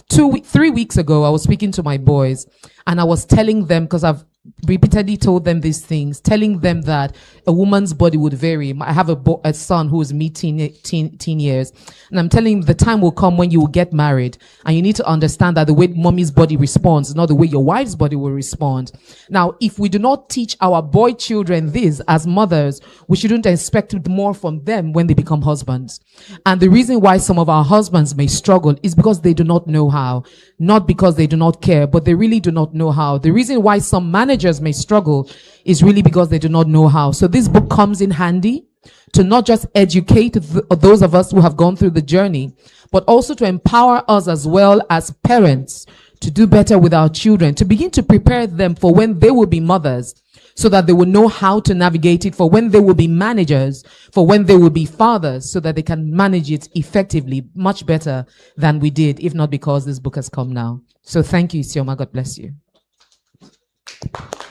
3 weeks ago, I was speaking to my boys and I was telling them, because I've repeatedly told them these things, telling them that a woman's body would vary. I have a son who is teen years, and I'm telling him the time will come when you will get married, and you need to understand that the way mommy's body responds is not the way your wife's body will respond. Now, if we do not teach our boy children this as mothers, we shouldn't expect more from them when they become husbands. And the reason why some of our husbands may struggle is because they do not know how, not because they do not care, but they really do not know how. The reason why some managers may struggle is really because they do not know how. So this book comes in handy to not just educate those of us who have gone through the journey, but also to empower us as well as parents to do better with our children, to begin to prepare them for when they will be mothers, so that they will know how to navigate it, for when they will be managers, for when they will be fathers, so that they can manage it effectively, much better than we did, if not because this book has come now. So thank you, Isioma. God bless you.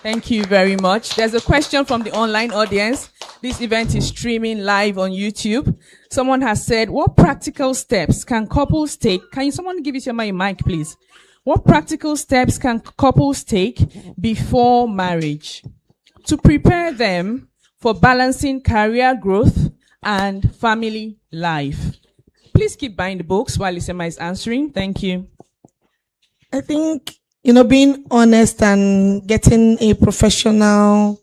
Thank you very much. There's a question from the online audience. This event is streaming live on YouTube. Someone has said, what practical steps can couples take? Can someone give Isioma a mic, please? What practical steps can couples take before marriage to prepare them for balancing career growth and family life? Please keep buying the books while Isioma is answering. Thank you. I think, being honest and getting a professional,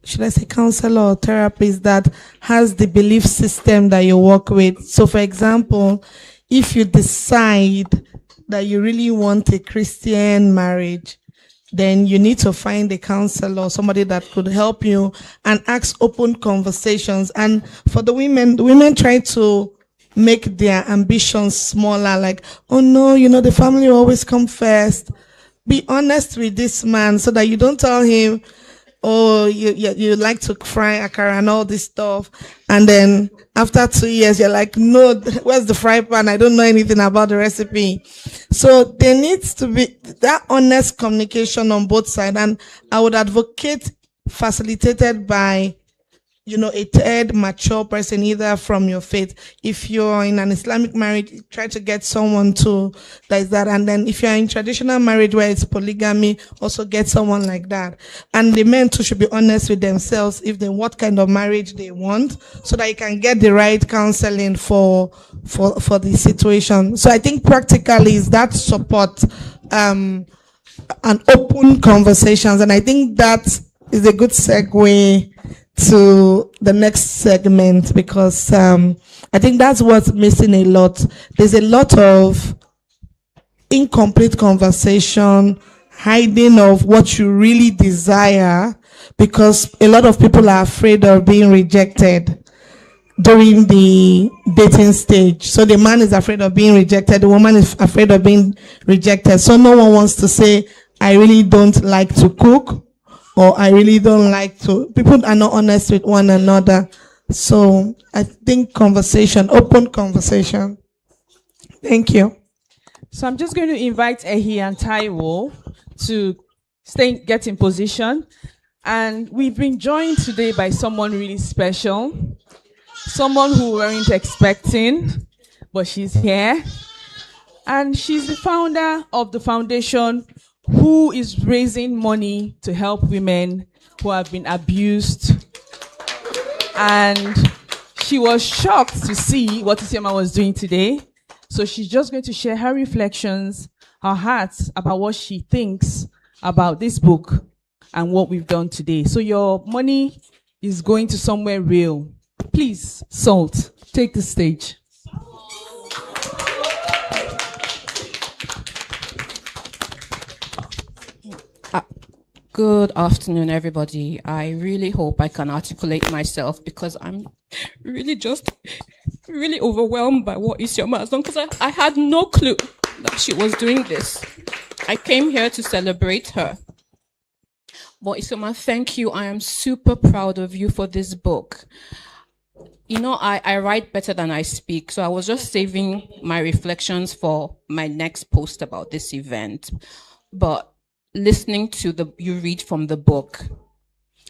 should I say counselor or therapist that has the belief system that you work with. So for example, if you decide that you really want a Christian marriage, then you need to find a counselor, somebody that could help you and ask open conversations. And for the women try to make their ambitions smaller, like, oh no, the family will always come first. Be honest with this man so that you don't tell him, oh, you like to fry akara and all this stuff. And then after 2 years, you're like, no, where's the fry pan? I don't know anything about the recipe. So there needs to be that honest communication on both sides. And I would advocate facilitated by a third mature person, either from your faith. If you're in an Islamic marriage, try to get someone that is that. And then if you're in traditional marriage where it's polygamy, also get someone like that. And the men too should be honest with themselves what kind of marriage they want, so that you can get the right counseling for the situation. So I think practically is that support, and open conversations. And I think that is a good segue to the next segment, because I think that's what's missing a lot. There's a lot of incomplete conversation, hiding of what you really desire, because a lot of people are afraid of being rejected during the dating stage. So the man is afraid of being rejected, the woman is afraid of being rejected. So no one wants to say, I really don't like to cook, or I really don't like to. People are not honest with one another. So I think open conversation. Thank you. So I'm just going to invite Ehi and Taiwo to get in position. And we've been joined today by someone really special, someone who we weren't expecting, but she's here. And she's the founder of the foundation who is raising money to help women who have been abused. And she was shocked to see what Isioma was doing today. So she's just going to share her reflections, her heart about what she thinks about this book and what we've done today. So your money is going to somewhere real. Please, Salt, take the stage. Good afternoon, everybody. I really hope I can articulate myself, because I'm really overwhelmed by what Isioma has done, because I had no clue that she was doing this. I came here to celebrate her. But Isioma, thank you. I am super proud of you for this book. I write better than I speak, so I was just saving my reflections for my next post about this event. But listening to you read from the book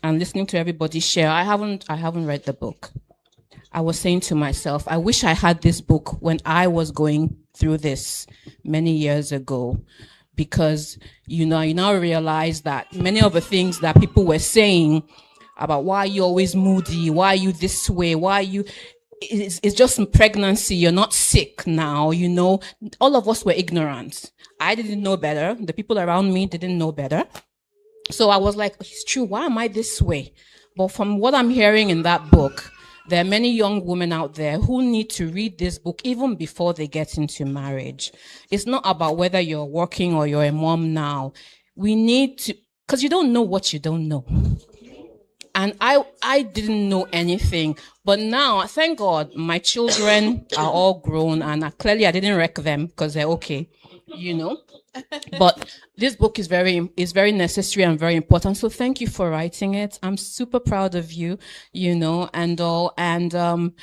and listening to everybody share, I haven't read the book. I was saying to myself, I wish I had this book when I was going through this many years ago, because you now realize that many of the things that people were saying about why you always moody, why you this way, it's just pregnancy, you're not sick now, all of us were ignorant. I didn't know better. The people around me didn't know better. So I was like, it's true, why am I this way? But from what I'm hearing in that book, there are many young women out there who need to read this book even before they get into marriage. It's not about whether you're working or you're a mom now. We need to, because you don't know what you don't know. And I didn't know anything. But now, thank God, my children are all grown, and clearly I didn't wreck them because they're okay, But this book is very necessary and very important. So thank you for writing it. I'm super proud of you, and all. And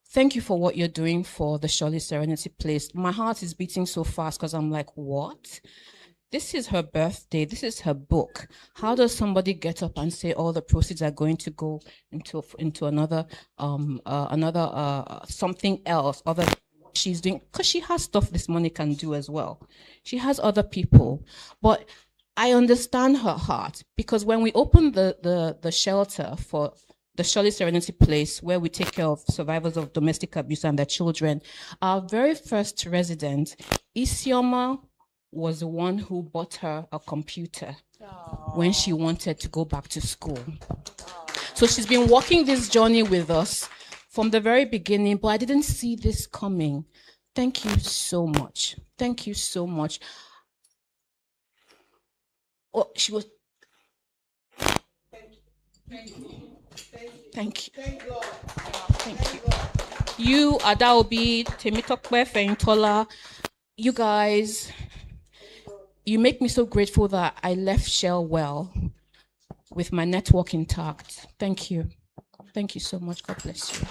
thank you for what you're doing for the Serenity Place. My heart is beating so fast because I'm like, what? This is her birthday. This is her book. How does somebody get up and say all the proceeds are going to go into another something else other than what she's doing? Because she has stuff this money can do as well. She has other people. But I understand her heart, because when we opened the shelter for the Serenity Place, where we take care of survivors of domestic abuse and their children, our very first resident, Isioma, was the one who bought her a computer when she wanted to go back to school. So she's been walking this journey with us from the very beginning, but I didn't see this coming. Thank you so much. Thank you so much. Oh, she was. Thank you. Thank you. Thank you. You, Adaobi, Temitokwe, Feintola, you guys, you make me so grateful that I left Shell well with my network intact. Thank you. Thank you so much. God bless you.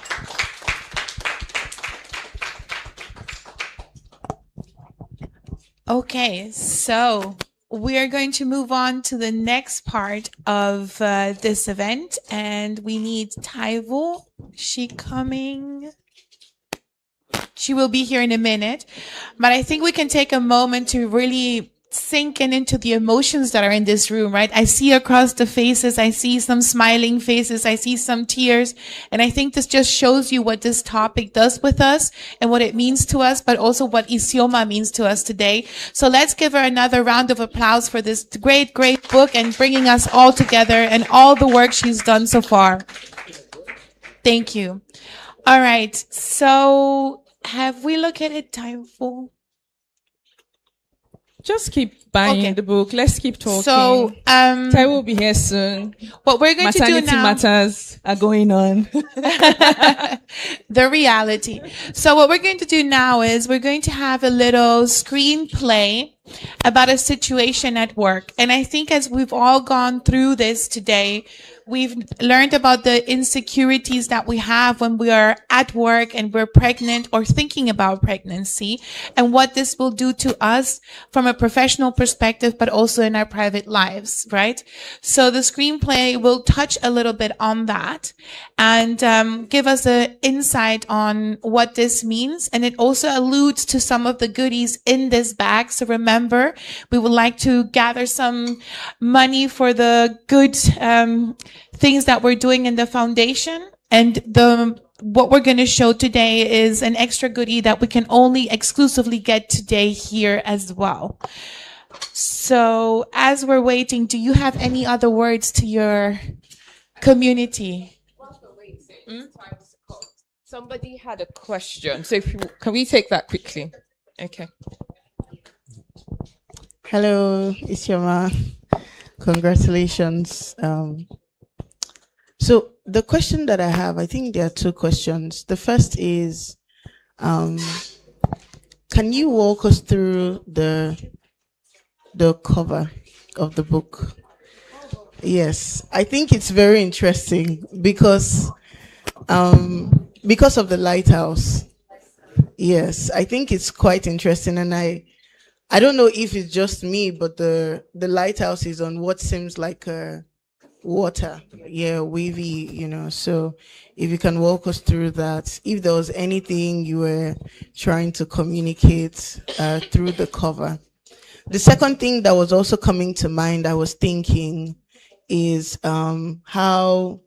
Okay, so we are going to move on to the next part of this event, and we need Taiwo. She coming? She will be here in a minute, but I think we can take a moment to really sink into the emotions that are in this room, right? I see across the faces, I see some smiling faces, I see some tears, and I think this just shows you what this topic does with us and what it means to us, but also what Isioma means to us today. So let's give her another round of applause for this great, great book and bringing us all together and all the work she's done so far. Thank you. All right, so have we looked at it, time for? Just keep buying the book. Let's keep talking. So, Taiwo will be here soon. What we're going to do now. Maternity matters are going on. The reality. So what we're going to do now is we're going to have a little screenplay about a situation at work. And I think as we've all gone through this today, we've learned about the insecurities that we have when we are at work and we're pregnant or thinking about pregnancy, and what this will do to us from a professional perspective, but also in our private lives, right? So the screenplay will touch a little bit on that and give us an insight on what this means. And it also alludes to some of the goodies in this bag. So remember, we would like to gather some money for the good things that we're doing in the foundation. And what we're going to show today is an extra goodie that we can only exclusively get today here as well. So as we're waiting, do you have any other words to your community? Somebody had a question. So can we take that quickly? Okay. Hello, Isioma. Congratulations. So the question that I have, I think there are two questions. The first is, can you walk us through the cover of the book? Yes, I think it's very interesting because of the lighthouse. Yes, I think it's quite interesting, and I don't know if it's just me, but the lighthouse is on what seems like a water, wavy, so if you can walk us through that, if there was anything you were trying to communicate through the cover. The second thing that was also coming to mind, I was thinking, is how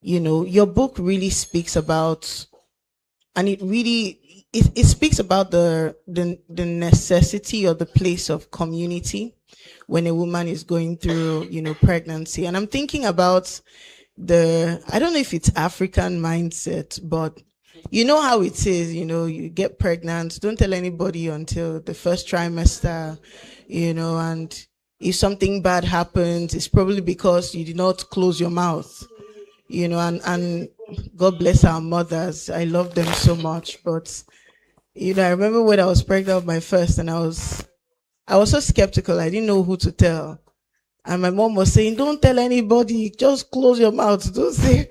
your book really speaks about, and it speaks about the necessity or the place of community when a woman is going through, pregnancy. And I'm thinking about I don't know if it's African mindset, but you know how it is, you get pregnant, don't tell anybody until the first trimester, and if something bad happens, it's probably because you did not close your mouth, and God bless our mothers. I love them so much. But, I remember when I was pregnant with my first, and I was so skeptical. I didn't know who to tell. And my mom was saying, don't tell anybody, just close your mouth, don't say.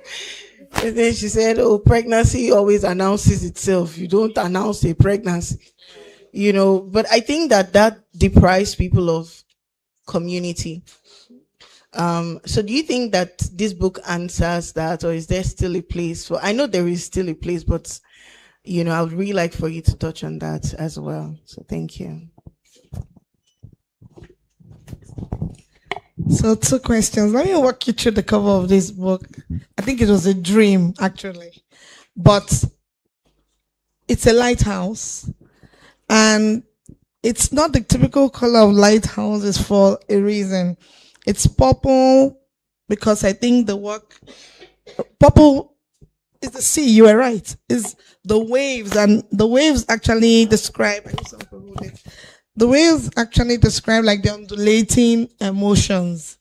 And then she said, oh, pregnancy always announces itself. You don't announce a pregnancy, But I think that deprives people of community. So do you think that this book answers that, or is there still a place for, I know there is still a place, but, I would really like for you to touch on that as well. So thank you. So 2 questions. Let me walk you through the cover of this book. I think it was a dream, actually. But it's a lighthouse. And it's not the typical color of lighthouses for a reason. It's purple because I think purple is the sea, you are right. Is the waves, and the waves actually describe, the waves actually describe like the undulating emotions,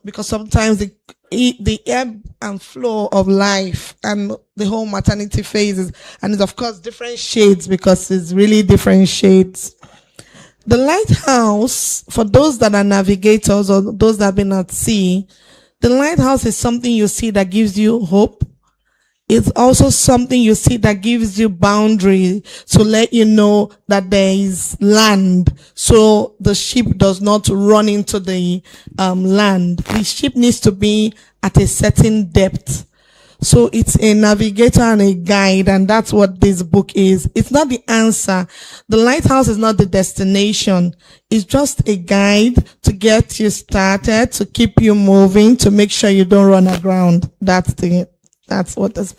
because sometimes the ebb and flow of life and the whole maternity phases, and it's of course different shades because it's really different shades. The lighthouse, for those that are navigators or those that have been at sea, the lighthouse is something you see that gives you hope. it's also something you see that gives you boundary to let you know that there is land, so the ship does not run into the land. The ship needs to be at a certain depth. So it's a navigator and a guide, and that's what this book is. It's not the answer. The lighthouse is not the destination. It's just a guide to get you started, to keep you moving, to make sure you don't run aground. That's what this.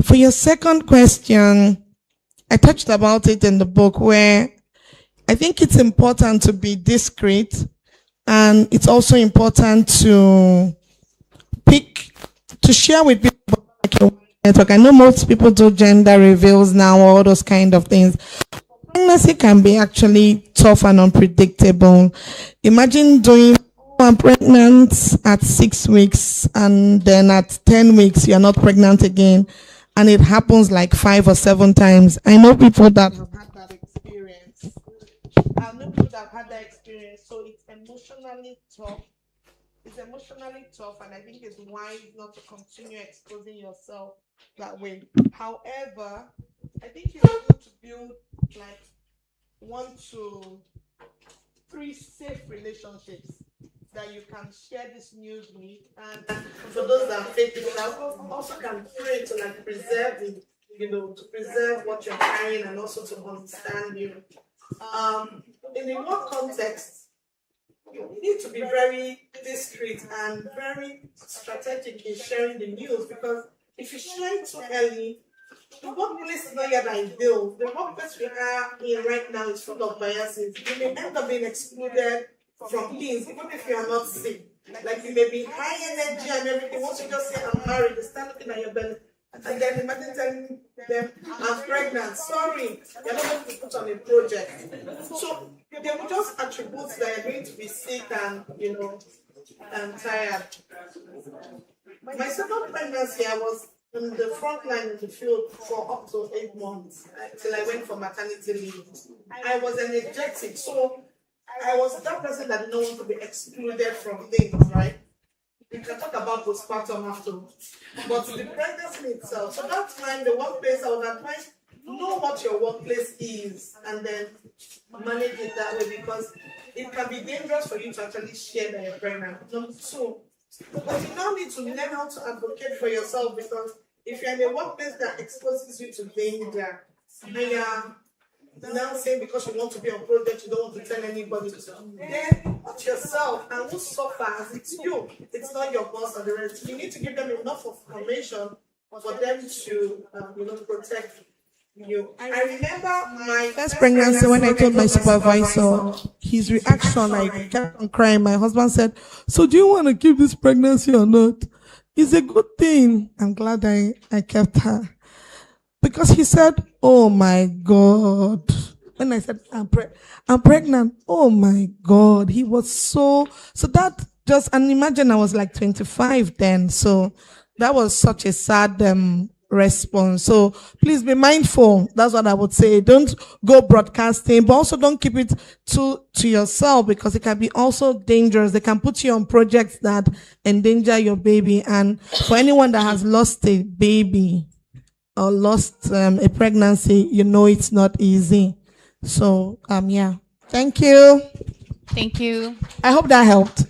For your second question, I touched about it in the book, where I think it's important to be discreet, and it's also important to share with people about your network. I know most people do gender reveals now, all those kind of things. Pregnancy can be actually tough and unpredictable. Imagine doing, I'm pregnant at 6 weeks, and then at 10 weeks you're not pregnant again, and it happens like 5 or 7 times. I know people that have had that experience. So it's emotionally tough. It's emotionally tough, and I think it's wise not to continue exposing yourself that way. However, I think it's good to build like 1 to 3 safe relationships that you can share this news with, and for those that are faithful, that also can pray to like preserve it, to preserve what you're carrying, and also to understand you. In the work context, you need to be very discreet and very strategic in sharing the news, because if you share it too early, the workplace is not yet ideal. The workplace we are in right now is full of biases. You may end up being excluded from things, even if you are not sick. Like, you may be high energy and everything. Once you just say, I'm married, they start looking at your belly. And then imagine telling them, I'm pregnant. Sorry, you're not going to put on a project. So they will just attribute that you're going to be sick and, and tired. My second pregnancy, I was in the front line in the field for up to 8 months, till I went for maternity leave. I was energetic, so I was that person that didn't want to be excluded from things, right? We can talk about postpartum afterwards. But the pregnancy itself, so that time, the workplace, I would advise, know what your workplace is, and then manage it that way, because it can be dangerous for you to actually share that you're pregnant. Number 2, but you now need to learn how to advocate for yourself, because if you're in a workplace that exposes you to danger, and you're now saying because you want to be on project, you don't want to tell anybody, then put yourself, and who suffers? It's you. It's not your boss or the rest. You need to give them enough information for them to, protect you. I remember my first pregnancy, when I told my supervisor, his reaction, I kept on crying. My husband said, so do you want to keep this pregnancy or not? It's a good thing. I'm glad I kept her. Because he said, oh my God. When I said, I'm pregnant, oh my God. He was so that just, and imagine I was like 25 then. So that was such a sad response. So please be mindful. That's what I would say. Don't go broadcasting, but also don't keep it to yourself, because it can be also dangerous. They can put you on projects that endanger your baby. And for anyone that has lost a baby or lost a pregnancy, it's not easy. So, yeah. Thank you. Thank you. I hope that helped.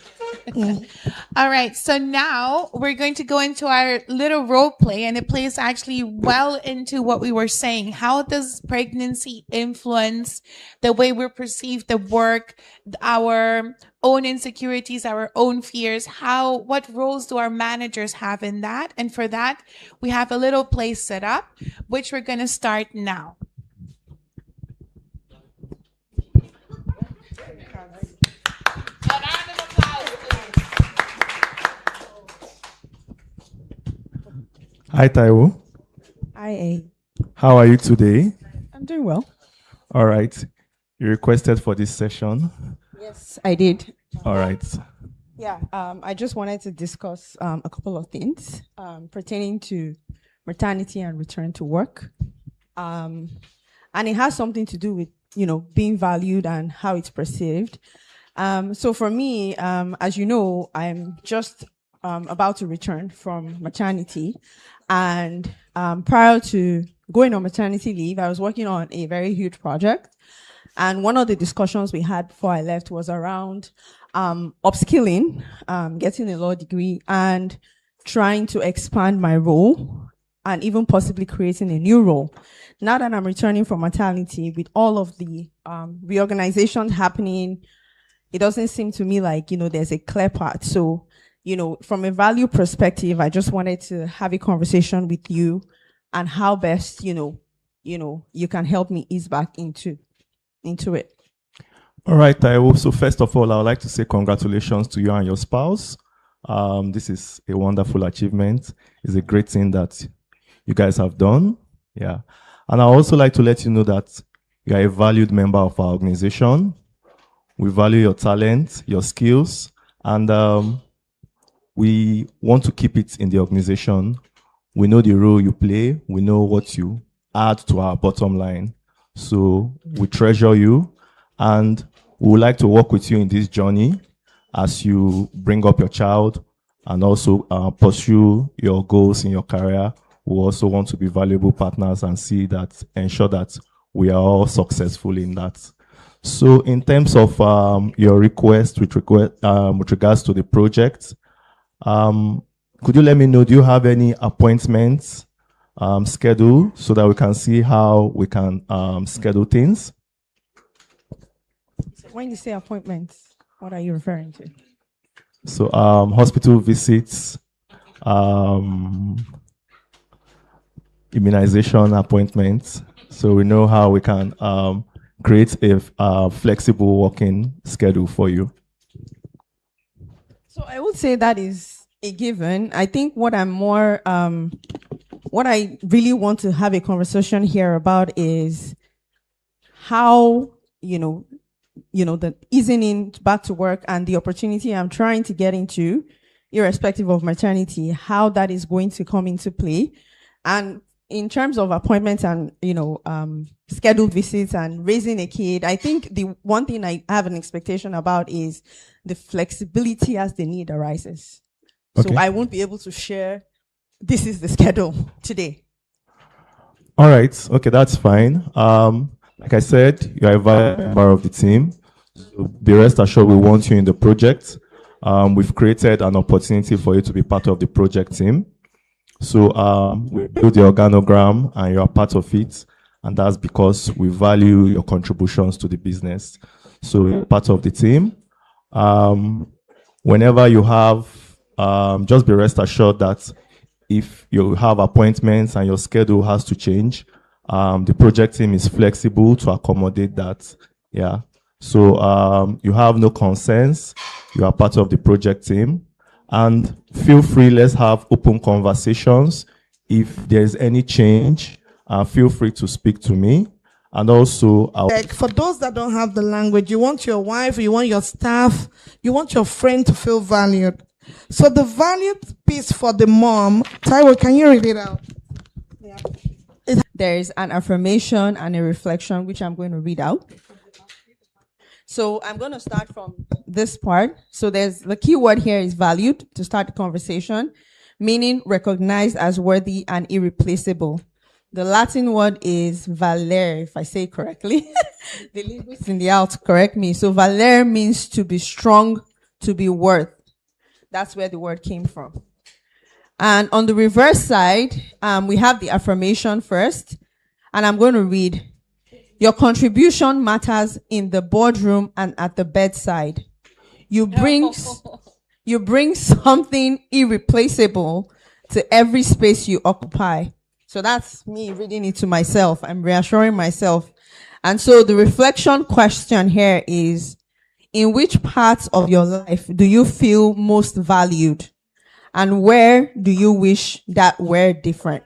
All right. So now we're going to go into our little role play, and it plays actually well into what we were saying. How does pregnancy influence the way we perceive the work, our own insecurities, our own fears? What roles do our managers have in that? And for that, we have a little play set up, which we're going to start now. Hi, Taiwo. Hi. How are you today? I'm doing well. All right. You requested for this session? Yes, I did. All right. Yeah, I just wanted to discuss a couple of things pertaining to maternity and return to work. And it has something to do with, being valued and how it's perceived. So for me, as you know, I'm just about to return from maternity. And prior to going on maternity leave, I was working on a very huge project. And one of the discussions we had before I left was around upskilling, getting a law degree, and trying to expand my role and even possibly creating a new role. Now that I'm returning from maternity, with all of the reorganization happening, it doesn't seem to me like, there's a clear path. So, from a value perspective, I just wanted to have a conversation with you and how best, you can help me ease back into it. All right, Taiwo. So first of all, I would like to say congratulations to you and your spouse. This is a wonderful achievement. It's a great thing that you guys have done. Yeah. And I also like to let you know that you are a valued member of our organization. We value your talent, your skills, and we want to keep it in the organization. We know the role you play. We know what you add to our bottom line. So we treasure you, and we would like to work with you in this journey as you bring up your child and also pursue your goals in your career. We also want to be valuable partners and ensure that we are all successful in that. So in terms of your request with regards to the project, could you let me know, do you have any appointments scheduled so that we can see how we can schedule things? So when you say appointments, what are you referring to? So hospital visits, immunization appointments. So we know how we can create a flexible working schedule for you. So I would say that is a given. I think what I'm more, what I really want to have a conversation here about is how, the easing in back to work and the opportunity I'm trying to get into, irrespective of maternity, how that is going to come into play. And in terms of appointments and, scheduled visits and raising a kid, I think the one thing I have an expectation about is the flexibility as the need arises. Okay. So I won't be able to share, this is the schedule today. All right. Okay, that's fine. Like I said, you are a valuable member of the team. So be rest assured we want you in the project. We've created an opportunity for you to be part of the project team. So we build the organogram and you are part of it. And that's because we value your contributions to the business. So you're part of the team. Whenever you have, just be rest assured that if you have appointments and your schedule has to change, the project team is flexible to accommodate that. Yeah. So you have no concerns. You are part of the project team. And feel free, let's have open conversations. If there's any change, feel free to speak to me. And also, for those that don't have the language, you want your wife, you want your staff, you want your friend to feel valued. So the valued piece for the mom, Taiwo, can you read it out? Yeah. There is an affirmation and a reflection, which I'm going to read out. So I'm going to start from this part. So there's the key word here is valued to start the conversation, meaning recognized as worthy and irreplaceable. The Latin word is valere, if I say it correctly. The linguists in the house correct me. So valere means to be strong, to be worth. That's where the word came from. And on the reverse side, we have the affirmation first. And I'm going to read. Your contribution matters in the boardroom and at the bedside. You bring something irreplaceable to every space you occupy. So that's me reading it to myself. I'm reassuring myself. And so the reflection question here is, in which parts of your life do you feel most valued? And where do you wish that were different?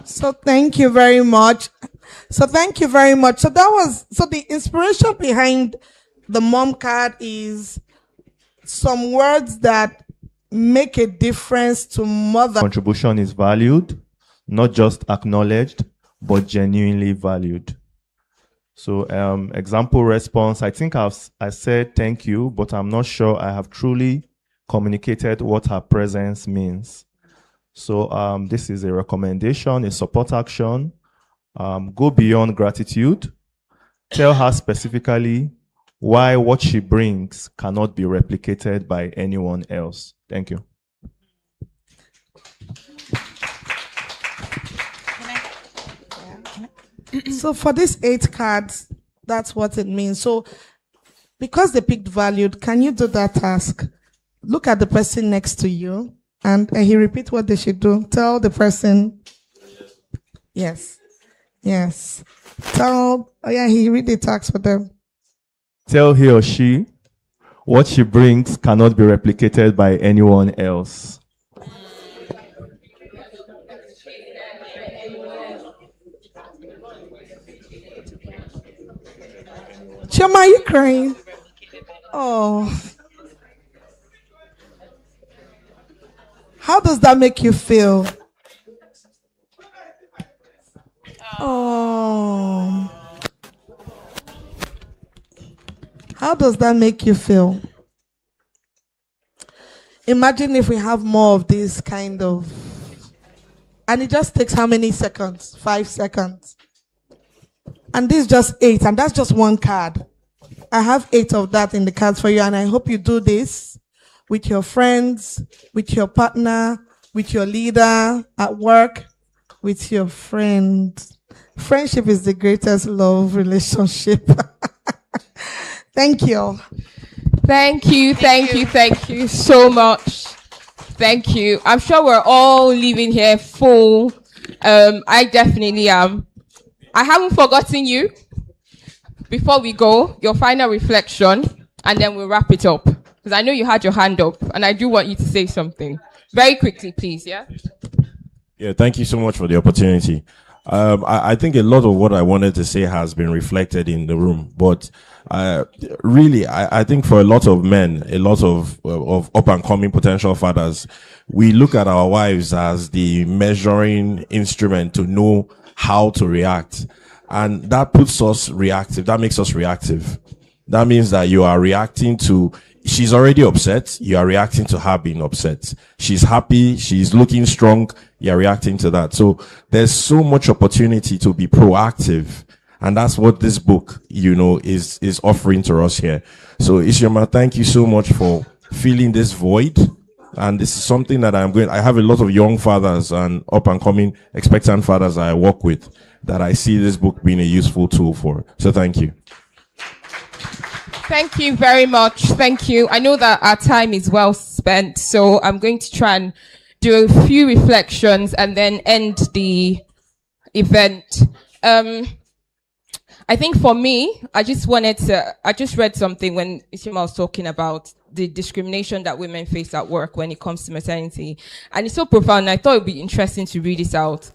So thank you very much. So the inspiration behind the mom card is some words that make a difference to mother. Contribution is valued, not just acknowledged, but genuinely valued. So example response, I think I said thank you, but I'm not sure I have truly communicated what her presence means. So this is a recommendation, a support action. Go beyond gratitude. Tell her specifically why what she brings cannot be replicated by anyone else. Thank you. So for these 8 cards, that's what it means. So because they picked valued, can you do that task? Look at the person next to you and he repeat what they should do. Tell the person, yes, yes. He read the task for them. Tell he or she what she brings cannot be replicated by anyone else. Chioma, are you crying? Oh. How does that make you feel? Oh. How does that make you feel? Imagine if we have more of this kind of, and it just takes how many seconds? 5 seconds. And this is just 8, and that's just one card. I have 8 of that in the cards for you, and I hope you do this with your friends, with your partner, with your leader at work, with your friends. Friendship is the greatest love relationship. Thank you. Thank you so much. Thank you. I'm sure we're all leaving here full. I definitely am. I haven't forgotten you. Before we go, your final reflection, and then we'll wrap it up. Because I know you had your hand up, and I do want you to say something. Very quickly, please, yeah? Yeah, thank you so much for the opportunity. I think a lot of what I wanted to say has been reflected in the room, but really, I think for a lot of men, a lot of up and coming potential fathers, we look at our wives as the measuring instrument to know how to react. And that puts us reactive. That makes us reactive. That means that you are reacting to, she's already upset. You are reacting to her being upset. She's happy. She's looking strong. You're reacting to that. So there's so much opportunity to be proactive. And that's what this book, is offering to us here. So Isioma, thank you so much for filling this void. And this is something that I have a lot of young fathers and up and coming expectant fathers I work with that I see this book being a useful tool for. So thank you. Thank you very much. Thank you. I know that our time is well spent, so I'm going to try and do a few reflections and then end the event. I think for me, I just read something when Isioma was talking about the discrimination that women face at work when it comes to maternity. And it's so profound. I thought it would be interesting to read this out.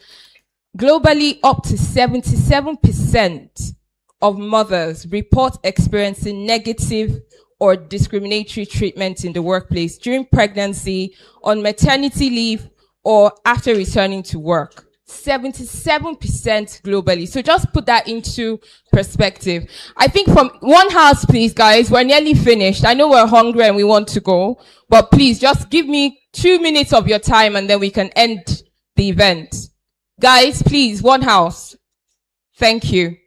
Globally, up to 77% of mothers report experiencing negative or discriminatory treatment in the workplace during pregnancy, on maternity leave, or after returning to work. 77% globally. So just put that into perspective. I think from one house, please, guys, we're nearly finished. I know we're hungry and we want to go, but please just give me 2 minutes of your time and then we can end the event. Guys, please, one house. Thank you.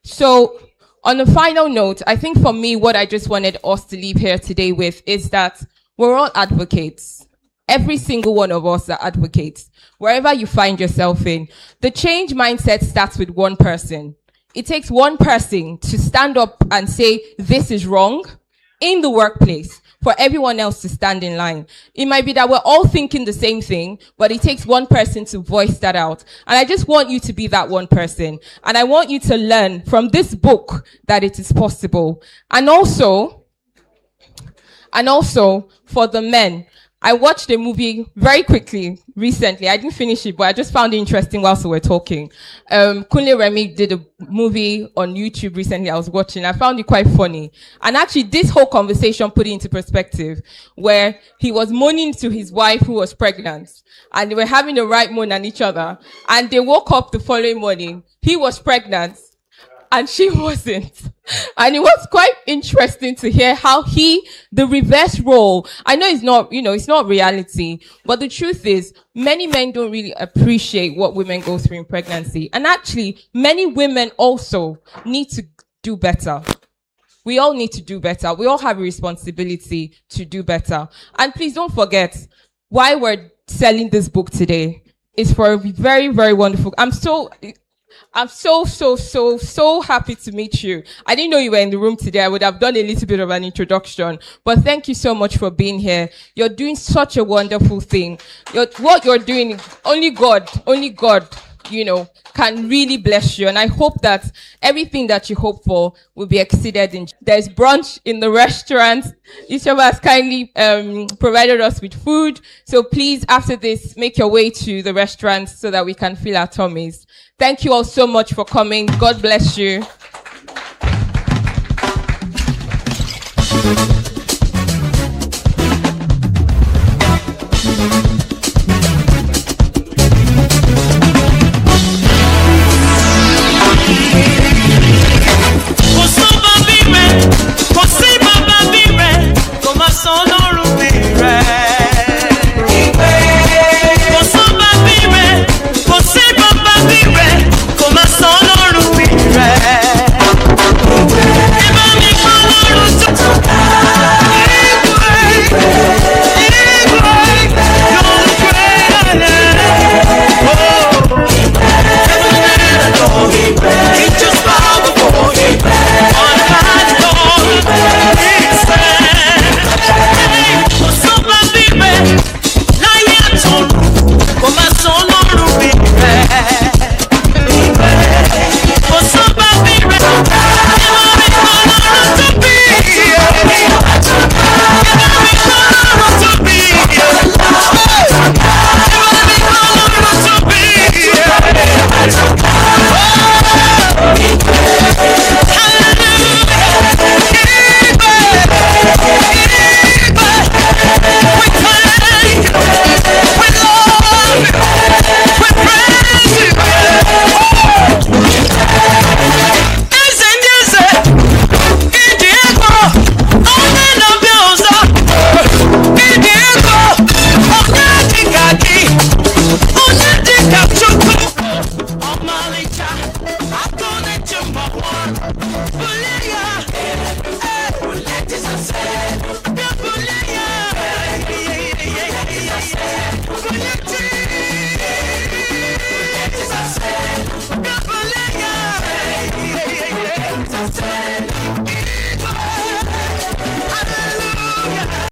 So on a final note, I think for me, what I just wanted us to leave here today with is that we're all advocates. Every single one of us are advocates. Wherever you find yourself in, the change mindset starts with one person. It takes one person to stand up and say, this is wrong in the workplace, for everyone else to stand in line. It might be that we're all thinking the same thing, but it takes one person to voice that out. And I just want you to be that one person. And I want you to learn from this book that it is possible. And also for the men, I watched a movie very quickly recently. I didn't finish it, but I just found it interesting whilst we were talking. Kunle Remy did a movie on YouTube recently I was watching. I found it quite funny. And actually, this whole conversation put it into perspective, where he was moaning to his wife who was pregnant. And they were having a right moan at each other. And they woke up the following morning. He was pregnant. and she wasn't. And it was quite interesting to hear how the reverse role, I know it's not, it's not reality, but the truth is many men don't really appreciate what women go through in pregnancy. And actually, many women also need to do better. We all need to do better. We all have a responsibility to do better. And please don't forget, why we're selling this book today is for a very, very wonderful, I'm so happy to meet you. I didn't know you were in the room today. I would have done a little bit of an introduction, but thank you so much for being here. You're doing such a wonderful thing. What you're doing, only God, can really bless you. And I hope that everything that you hope for will be exceeded. There's brunch in the restaurant. Isioma has kindly provided us with food. So please, after this, make your way to the restaurant so that we can fill our tummies. Thank you all so much for coming. God bless you.